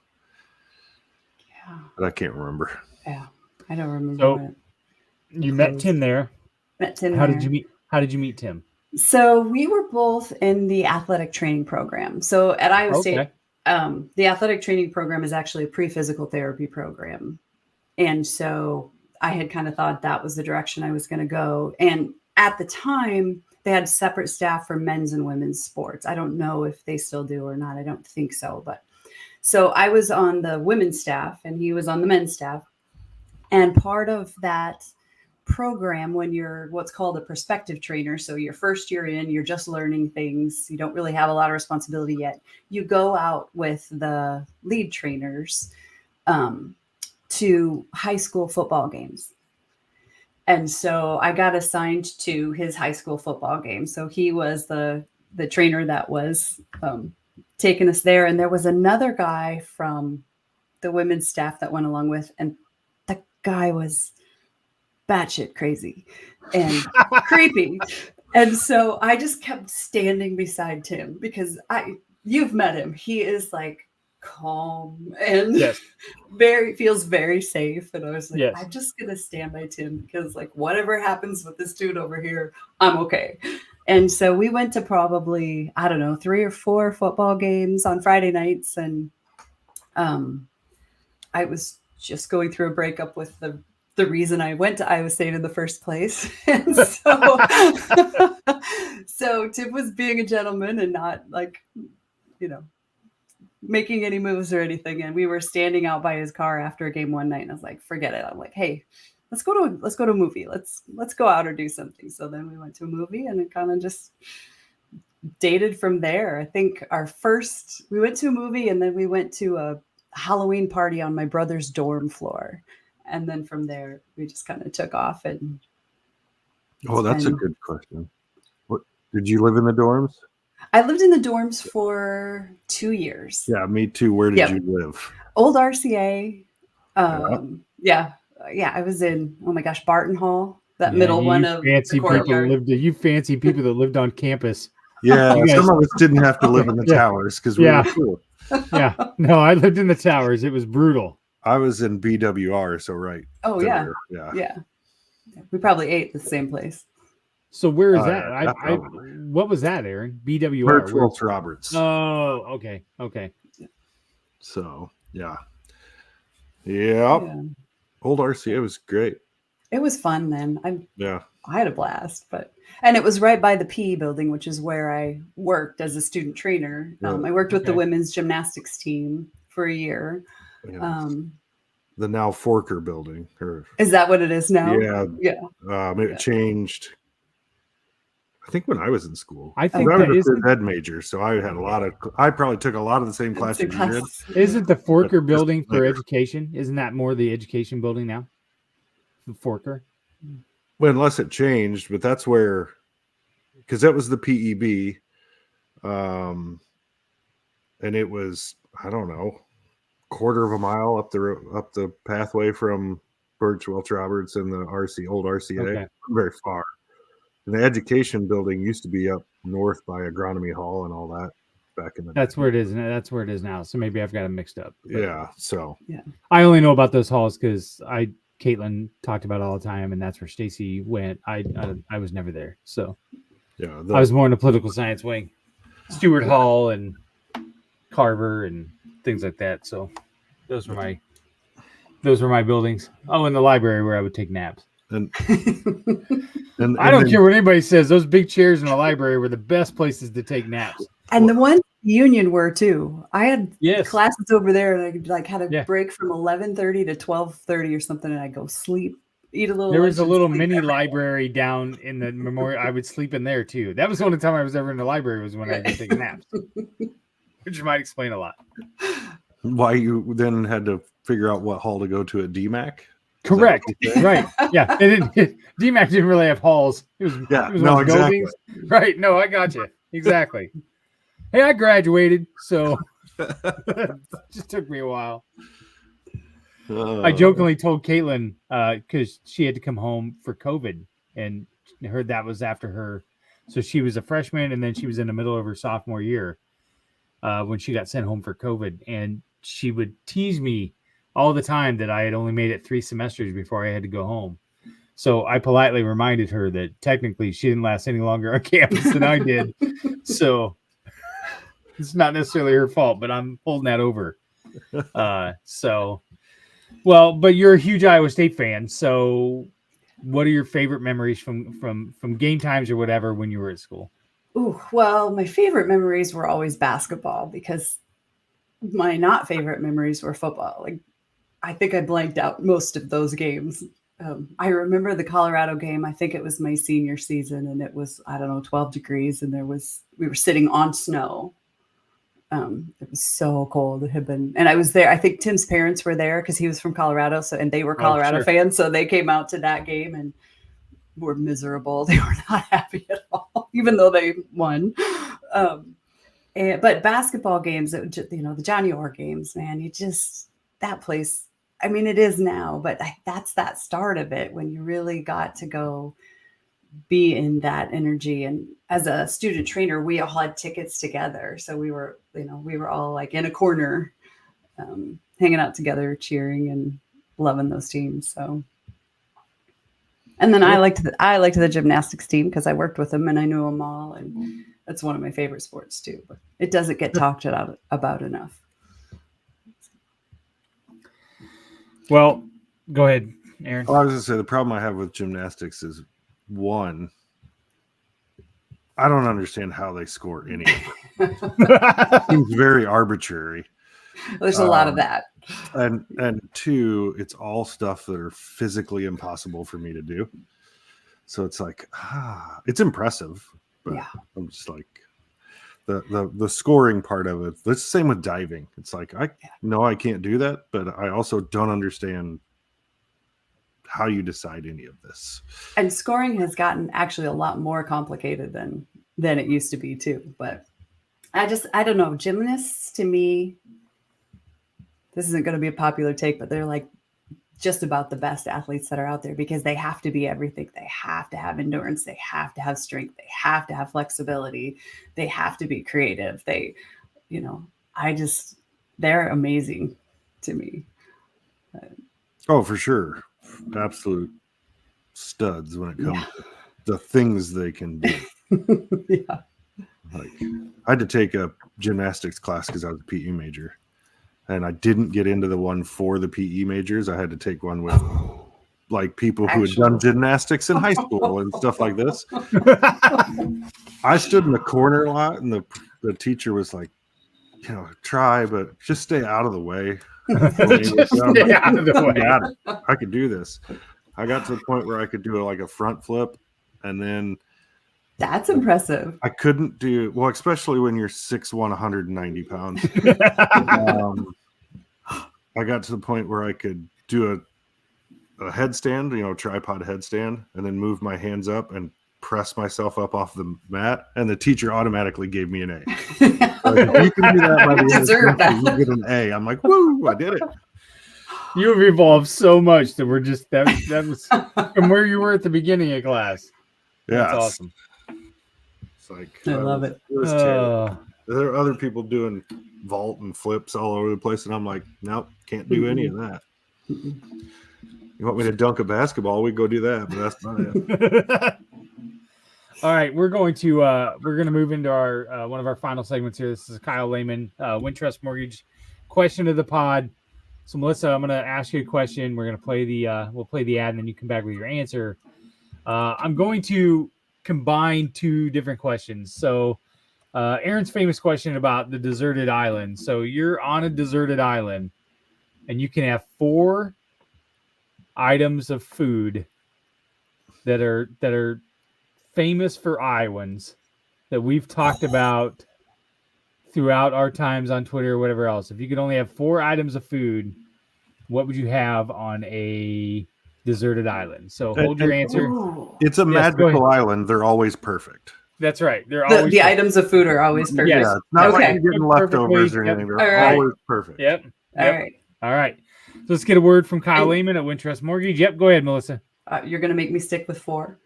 Yeah. But I can't remember. Yeah. I don't remember. So you met Tim there. Met Tim How there. did you meet Tim? So we were both in the athletic training program. So at Iowa State, the athletic training program is actually a pre-physical therapy program. And so I had kind of thought that was the direction I was going to go. And at the time, they had separate staff for men's and women's sports. I don't know if they still do or not. I don't think so. But so I was on the women's staff and he was on the men's staff. And part of that program, when you're what's called a prospective trainer, so your first year in, you're just learning things, you don't really have a lot of responsibility yet, you go out with the lead trainers to high school football games. And so I got assigned to his high school football game. So he was the trainer that was taking us there, and there was another guy from the women's staff that went along with, and the guy was batshit crazy and creepy. And so I just kept standing beside Tim because you've met him. He is like calm and feels very safe. And I was like, I'm just going to stand by Tim because like whatever happens with this dude over here, I'm okay. And so we went to probably, 3 or 4 football games on Friday nights. And I was just going through a breakup with the reason I went to Iowa State in the first place. And so Tim was being a gentleman and not like, making any moves or anything. And we were standing out by his car after a game one night. And I was like, forget it. I'm like, hey, let's go to a movie. Let's go out or do something. So then we went to a movie and it kind of just dated from there. I think we went to a movie and then we went to a Halloween party on my brother's dorm floor. And then from there, we just kind of took off. And that's a good question. What did you live in the dorms? I lived in the dorms for 2 years. Yeah, me too. Where did you live? Old RCA. I was in, oh my gosh, Barton Hall, that middle one of fancy people fancy people that lived on campus. Yeah, some of us didn't have to live in the towers because we were cool. Yeah, no, I lived in the towers. It was brutal. I was in BWR, so right. Oh yeah. We probably ate the same place. So where is that? What was that, Aaron? BWR. Birchwell Roberts. Oh, okay. So yeah. Old RCA was great. It was fun then. I had a blast, and it was right by the PE building, which is where I worked as a student trainer. I worked with the women's gymnastics team for a year. Yeah. The now Forker building. Is that what it is now? Yeah. It changed. I think when I was in school, I think I was a phys ed major, so I had I probably took a lot of the same classes you did. Isn't the Forker building for education? Isn't that more the education building now? The Forker? Well, unless it changed, but that's where, because that was the PEB. And it was, I don't know, quarter of a mile up the pathway from Birchwell Roberts and the old RCA. Okay. Very far. And the education building used to be up north by Agronomy Hall and all that back in the That's where it is. That's where it is now. So maybe I've got them mixed up. Yeah. So I only know about those halls because Caitlin talked about it all the time, and that's where Stacy went. I was never there. So I was more in the political science wing. Stewart Hall and Carver and things like that. So those were my buildings. Oh, and the library where I would take naps. And I don't care what anybody says. Those big chairs in the library were the best places to take naps. And the ones Union were too. I had classes over there, and I had a break from 11:30 to 12:30 or something, and I go sleep, eat a little. There was a little mini library down in the memorial. I would sleep in there too. That was the only time I was ever in the library was when I would take naps, which might explain a lot. Why you then had to figure out what hall to go to at DMAC? Correct. Right. Yeah. DMAC didn't really have halls. It was exactly. Buildings. Right. No, I got you. Exactly. Hey, I graduated, so it just took me a while. I jokingly told Caitlin because she had to come home for COVID and heard that was after her. So she was a freshman and then she was in the middle of her sophomore year when she got sent home for COVID. And she would tease me all the time that I had only made it 3 semesters before I had to go home. So I politely reminded her that technically she didn't last any longer on campus than I did. So it's not necessarily her fault, but I'm holding that over. Well, but you're a huge Iowa State fan. So what are your favorite memories from game times or whatever when you were at school? Ooh, well, my favorite memories were always basketball because my not favorite memories were football. Like, I think I blanked out most of those games. I remember the Colorado game. I think it was my senior season, and it was, I don't know, 12 degrees, and we were sitting on snow. It was so cold. It had been, and I was there. I think Tim's parents were there because he was from Colorado, and they were Colorado fans, so they came out to that game and were miserable. They were not happy at all, even though they won. But basketball games, the Johnny Orr games, man, that place. I mean, it is now, but that's that start of it when you really got to go be in that energy. And as a student trainer, we all had tickets together. So we were all like in a corner, hanging out together, cheering and loving those teams. So, and then I liked the gymnastics team because I worked with them and I knew them all. And that's one of my favorite sports too, but it doesn't get talked about enough. Well, go ahead, Aaron. Well, I was going to say the problem I have with gymnastics is, one, I don't understand how they score any of it. It seems very arbitrary. There's a lot of that. And 2, it's all stuff that are physically impossible for me to do. So it's like, it's impressive, but yeah. I'm just like, the scoring part of it. It's the same with diving. It's like, I know I can't do that, but I also don't understand how you decide any of this. And scoring has gotten actually a lot more complicated than it used to be too. But I don't know. Gymnasts, to me, this isn't going to be a popular take, but they're like just about the best athletes that are out there because they have to be everything. They have to have endurance. They have to have strength. They have to have flexibility. They have to be creative. They're amazing to me. Oh, for sure. Absolute studs when it comes to the things they can do. Yeah. Like, I had to take a gymnastics class because I was a PE major. And I didn't get into the one for the PE majors. I had to take one with like people who had done gymnastics in high school and stuff like this. I stood in the corner a lot, and the teacher was like, try, but just stay out of the way. Stay out of the way. Got it. I could do this. I got to the point where I could do a front flip, and then that's impressive. I couldn't do well, especially when you're 6'1", 190 pounds. I got to the point where I could do a headstand, tripod headstand, and then move my hands up and press myself up off the mat, and the teacher automatically gave me an A. Like, if you can do that by the end of you get an A. I'm like, woo, I did it. You've evolved so much that that was from where you were at the beginning of class. Yeah, that's awesome. It's like I love it. It was terrible. There are other people doing vault and flips all over the place, and I'm like, nope, can't do any of that. You want me to dunk a basketball? We go do that, but that's not it. All right, we're going to move into our one of our final segments here. This is Kyle Lehman, Wintrust Mortgage question of the pod. So Melissa, I'm going to ask you a question. We're going to play we'll play the ad, and then you come back with your answer. I'm going to combine 2 different questions. So Aaron's famous question about the deserted island. So you're on a deserted island, and you can have 4 items of food that are famous for Iowans that we've talked about throughout our times on Twitter or whatever else. If you could only have 4 items of food, what would you have on a deserted island? So hold your answer. It's a magical island. They're always perfect. That's right. They're always the items of food are always perfect. Yeah, it's not like you're getting leftovers or anything. They're always perfect. Yep. All right. All right. So let's get a word from Kyle Lehman at Wintrust Mortgage. Yep, go ahead, Melissa. You're going to make me stick with 4.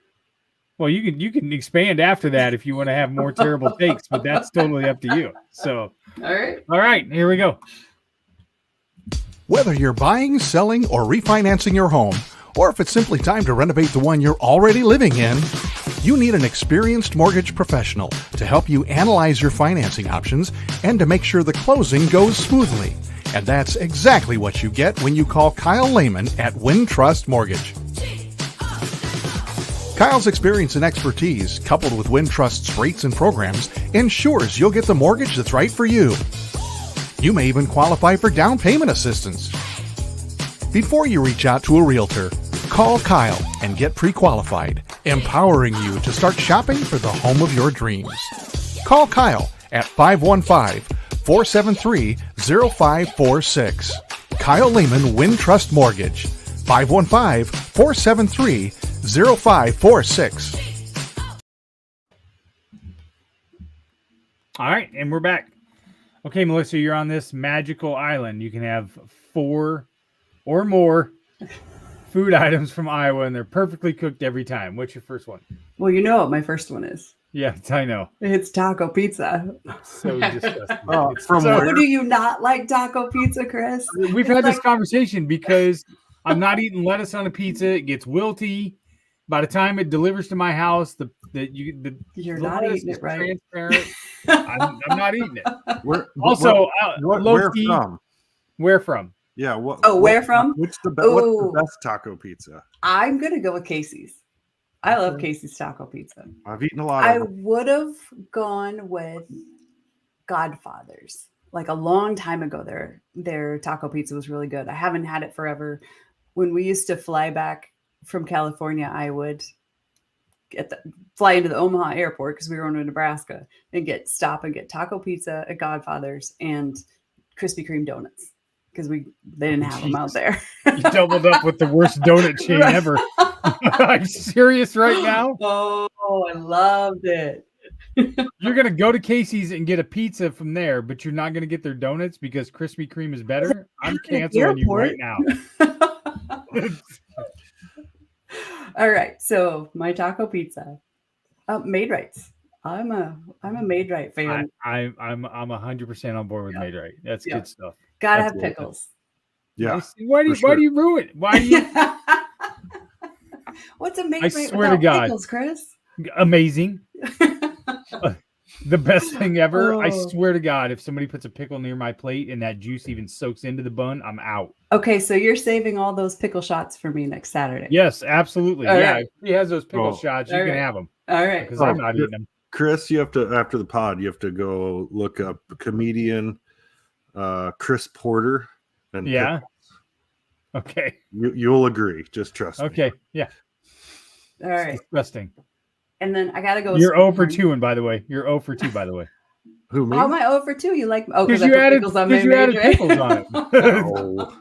Well, you can expand after that if you want to have more terrible takes, but that's totally up to you. So, all right, here we go. Whether you're buying, selling, or refinancing your home, or if it's simply time to renovate the one you're already living in, you need an experienced mortgage professional to help you analyze your financing options and to make sure the closing goes smoothly. And that's exactly what you get when you call Kyle Lehman at Wintrust Mortgage. Kyle's experience and expertise, coupled with Wintrust's rates and programs, ensures you'll get the mortgage that's right for you. You may even qualify for down payment assistance. Before you reach out to a realtor, call Kyle and get pre-qualified, empowering you to start shopping for the home of your dreams. Call Kyle at 515-473-0546. Kyle Lehman, Wintrust Mortgage, 515-473-0546. All right, and we're back. Okay, Melissa, you're on this magical island. You can have 4 or more food items from Iowa, and they're perfectly cooked every time. What's your first one? Well, you know what my first one is. Yes, I know. It's taco pizza. So disgusting. Who do you not like taco pizza, Chris? We've had this conversation because I'm not eating lettuce on a pizza. It gets wilty. By the time it delivers to my house, you're not eating it right. Transparent. I'm not eating it. Where from? Where from? Yeah. Where from? What's the best taco pizza? I'm gonna go with Casey's. I love Casey's taco pizza. I've eaten a lot. I would have gone with Godfather's. Like a long time ago, their taco pizza was really good. I haven't had it forever. When we used to fly back from California, I would fly into the Omaha airport because we were going to Nebraska and get taco pizza at Godfather's and Krispy Kreme donuts because they didn't have them out there. You doubled up with the worst donut chain ever. Are you serious right now? Oh, I loved it. You're going to go to Casey's and get a pizza from there, but you're not going to get their donuts because Krispy Kreme is better? I'm canceling you right now. All right, so my taco pizza, Made Rights. I'm a Made Right fan. I'm 100% on board with Made Right. That's good stuff. Gotta have pickles. Yeah. Why do you ruin it? Why do you? What's a Made Right swear to God, pickles, Chris? Amazing. The best thing ever. Oh. I swear to God, if somebody puts a pickle near my plate and that juice even soaks into the bun, I'm out. Okay, so you're saving all those pickle shots for me next Saturday. Yes, absolutely. All yeah, right. If he has those pickle shots, you can have them. All right. Because I'm not eating them. Chris, you have to, after the pod, you have to go look up comedian Chris Porter. And pickles. Okay. You'll agree. Just trust me. Okay. Yeah. All right. It's disgusting. And then I gotta go. You're 0 for 2, and by the way, you're 0 for 2, by the way. Who, me? How am I 0 for 2? You like? Oh, because you added pickles on it. Oh.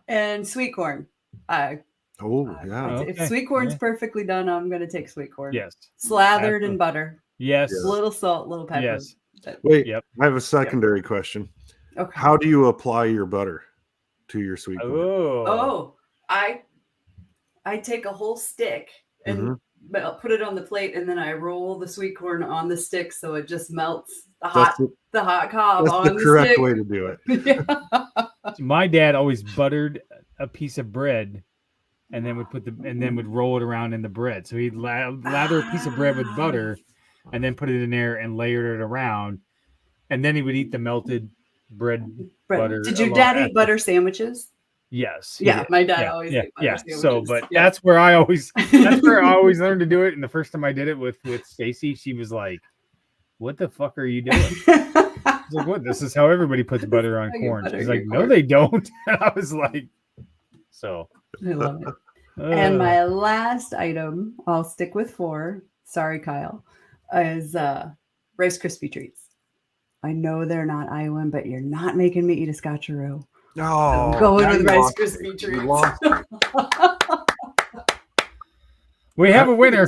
And sweet corn. Yeah. If sweet corn's perfectly done, I'm gonna take sweet corn. Yes. Slathered in butter. Yes. A little salt, little pepper. Yes. Wait. Yep. I have a secondary question. Okay. How do you apply your butter to your sweet corn? Oh, I take a whole stick and put it on the plate, and then I roll the sweet corn on the stick so it just melts the hot cob on the stick. That's the correct way to do it. My dad always buttered a piece of bread and then would roll it around in the bread. So he'd lather a piece of bread with butter and then put it in there and layered it around, and then he would eat the melted bread. Butter. Did your dad eat butter sandwiches? Yes. Yeah, my dad always ate butter sandwiches. So, but that's where I always learned to do it. And the first time I did it with Stacy, she was like, "What the fuck are you doing?" I was like, "What? This is how everybody puts butter on corn." She's like, "No, they don't." And I was like, "So." I love it. And my last item, I'll stick with 4. Sorry, Kyle, is Rice Krispie treats. I know they're not Iowan, but you're not making me eat a Scotcheroo. No, I'm going with Rice Krispie treats. We have a winner.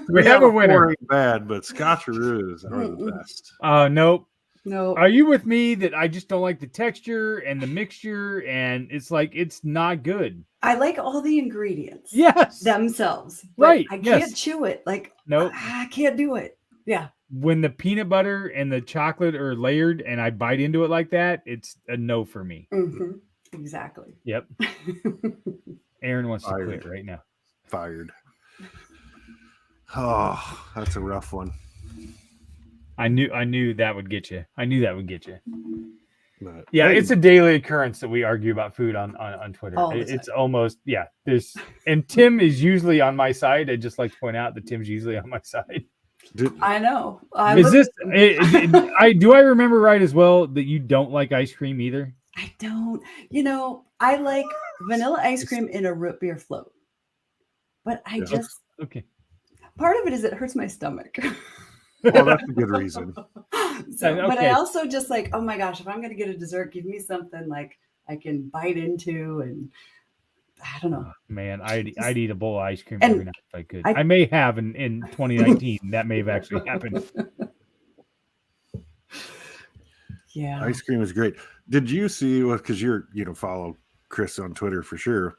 We have a winner. Bad, but Scotcheroos are the best. Nope. No. Are you with me that I just don't like the texture and the mixture, and it's like it's not good? I like all the ingredients. Yes. Themselves. But Right. I can't chew it. Like, nope. I can't do it. Yeah. When the peanut butter and the chocolate are layered and I bite into it like that, it's a no for me. Mm-hmm. Exactly. Yep. Aaron wants to quit right now. Fired. Oh, that's a rough one. I knew that would get you. I knew that would get you. But, yeah, it's a daily occurrence that we argue about food on Twitter. It's almost and Tim is usually on my side. I'd just like to point out that Tim's usually on my side. I know. Do I remember right as well that you don't like ice cream either? I don't. I like vanilla ice cream in a root beer float. But I just part of it is it hurts my stomach. Well, that's a good reason. But I also just like, oh my gosh, if I'm going to get a dessert, give me something like I can bite into, and I don't know. Man, I'd eat a bowl of ice cream every night if I could. I may have in 2019. That may have actually happened. Yeah. Ice cream is great. Did you see what, because you're, follow Chris on Twitter for sure.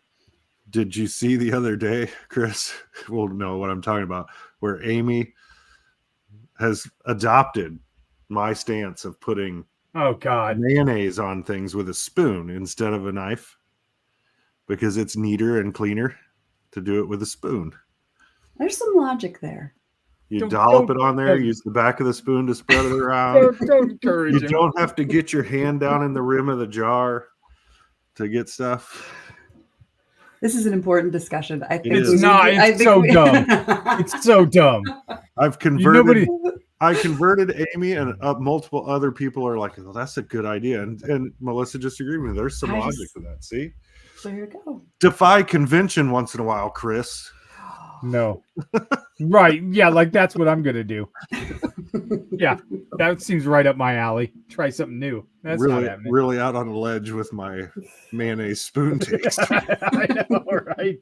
Did you see the other day, Chris will know what I'm talking about, where Amy has adopted my stance of putting mayonnaise on things with a spoon instead of a knife because it's neater and cleaner to do it with a spoon. There's some logic there. You dollop it on there, use the back of the spoon to spread it around. Don't encourage you don't have to get your hand down in the rim of the jar to get stuff. This is an important discussion. I think it's not. It's so dumb. It's so dumb. I've converted. I converted Amy, and multiple other people are like, "Well, that's a good idea." And Melissa just agreed with me. There's some logic to that. See, there you go. Defy convention once in a while, Chris. No, right? Yeah, like that's what I'm gonna do. Yeah, that seems right up my alley. Try something new. That's really out on a ledge with my mayonnaise spoon taste. I know, right?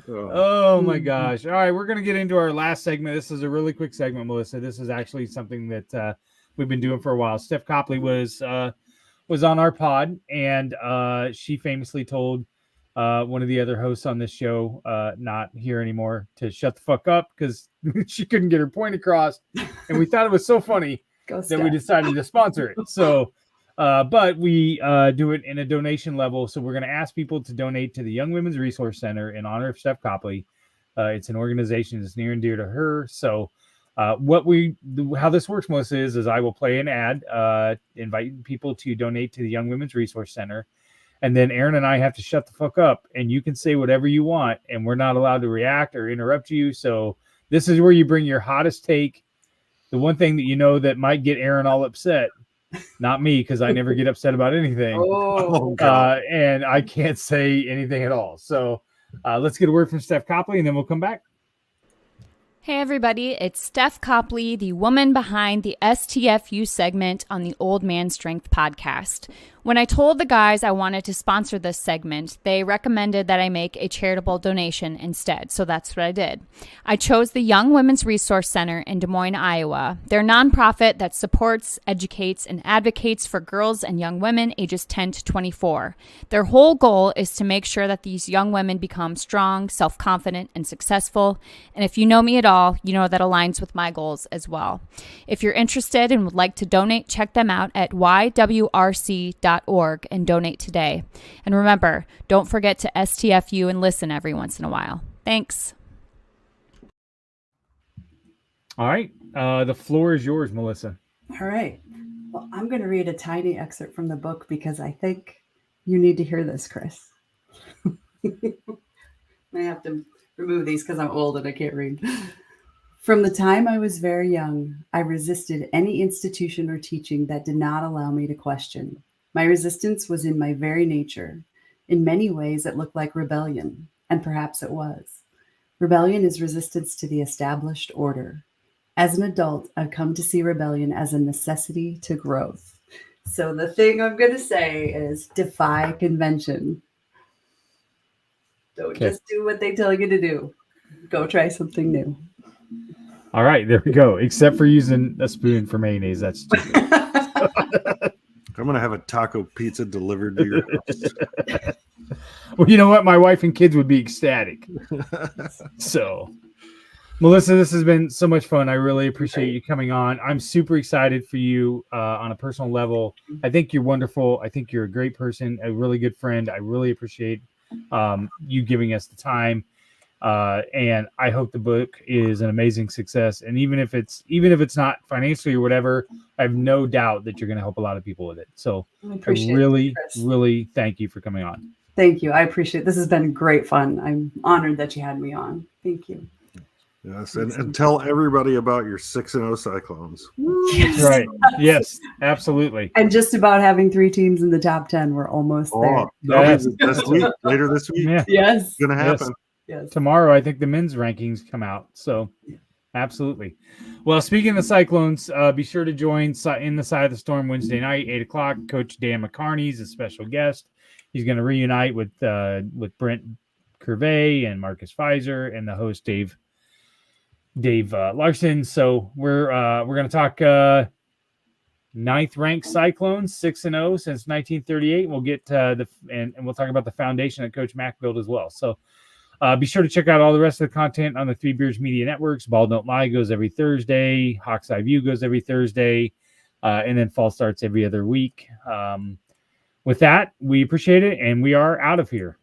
Oh my gosh. All right, we're going to get into our last segment. This is a really quick segment, Melissa. This is actually something that we've been doing for a while. Steph Copley was on our pod, and she famously told one of the other hosts on this show, not here anymore, to shut the fuck up because she couldn't get her point across. And we thought it was so funny that we decided to sponsor it. So but we do it in a donation level. So we're going to ask people to donate to the Young Women's Resource Center in honor of Steph Copley. It's an organization that's near and dear to her. So how this works, Melissa, is I will play an ad, inviting people to donate to the Young Women's Resource Center. And then Aaron and I have to shut the fuck up, and you can say whatever you want, and we're not allowed to react or interrupt you. So this is where you bring your hottest take. The one thing that that might get Aaron all upset. Not me, because I never get upset about anything. And I can't say anything at all. So let's get a word from Steph Copley, and then we'll come back. Hey everybody, it's Steph Copley, the woman behind the STFU segment on the Old Man Strength podcast. When I told the guys I wanted to sponsor this segment, they recommended that I make a charitable donation instead, so that's what I did. I chose the Young Women's Resource Center in Des Moines, Iowa. They're a nonprofit that supports, educates, and advocates for girls and young women ages 10 to 24. Their whole goal is to make sure that these young women become strong, self-confident, and successful. And if you know me at all, you know that aligns with my goals as well. If you're interested and would like to donate, check them out at ywrc.org and donate today. And remember, don't forget to STFU and listen every once in a while. Thanks. All right. The floor is yours, Melissa. All right. Well, I'm going to read a tiny excerpt from the book because I think you need to hear this, Chris. I have to remove these because I'm old and I can't read. From the time I was very young, I resisted any institution or teaching that did not allow me to question. My resistance was in my very nature. In many ways, it looked like rebellion, and perhaps it was. Rebellion is resistance to the established order. As an adult, I've come to see rebellion as a necessity to growth. So the thing I'm going to say is defy convention. Don't just do what they tell you to do. Go try something new. All right, there we go. Except for using a spoon for mayonnaise, that's stupid. I'm gonna have a taco pizza delivered to your house. Well, you know what? My wife and kids would be ecstatic. So, Melissa, this has been so much fun. I really appreciate you coming on. I'm super excited for you on a personal level. I think you're wonderful. I think you're a great person, a really good friend. I really appreciate you giving us the time. And I hope the book is an amazing success. And even if it's not financially or whatever, I have no doubt that you're going to help a lot of people with it. So I really thank you for coming on. Thank you. I appreciate it. This has been great fun. I'm honored that you had me on. Thank you. Yes, and tell everybody about your 6-0 Cyclones. Yes. That's right. Yes, absolutely. And just about having 3 teams in the top 10. We're almost there. Yes. This week, later this week. Yeah. Yes. It's going to happen. Yes. Tomorrow, I think the men's rankings come out. So, absolutely. Well, speaking of Cyclones, be sure to join In the Side of the Storm Wednesday night, 8 o'clock. Coach Dan McCarney is a special guest. He's going to reunite with Brent Curvey and Marcus Pfizer and the host Dave Larson. So we're going to talk 9th ranked Cyclones, 6-0 since 1938. We'll get and we'll talk about the foundation that Coach Mack built as well. So be sure to check out all the rest of the content on the Three Beards Media Networks. Ball Don't Lie goes every Thursday. Hawk's Eye View goes every Thursday. And then Fall Starts every other week. With that, we appreciate it, and we are out of here.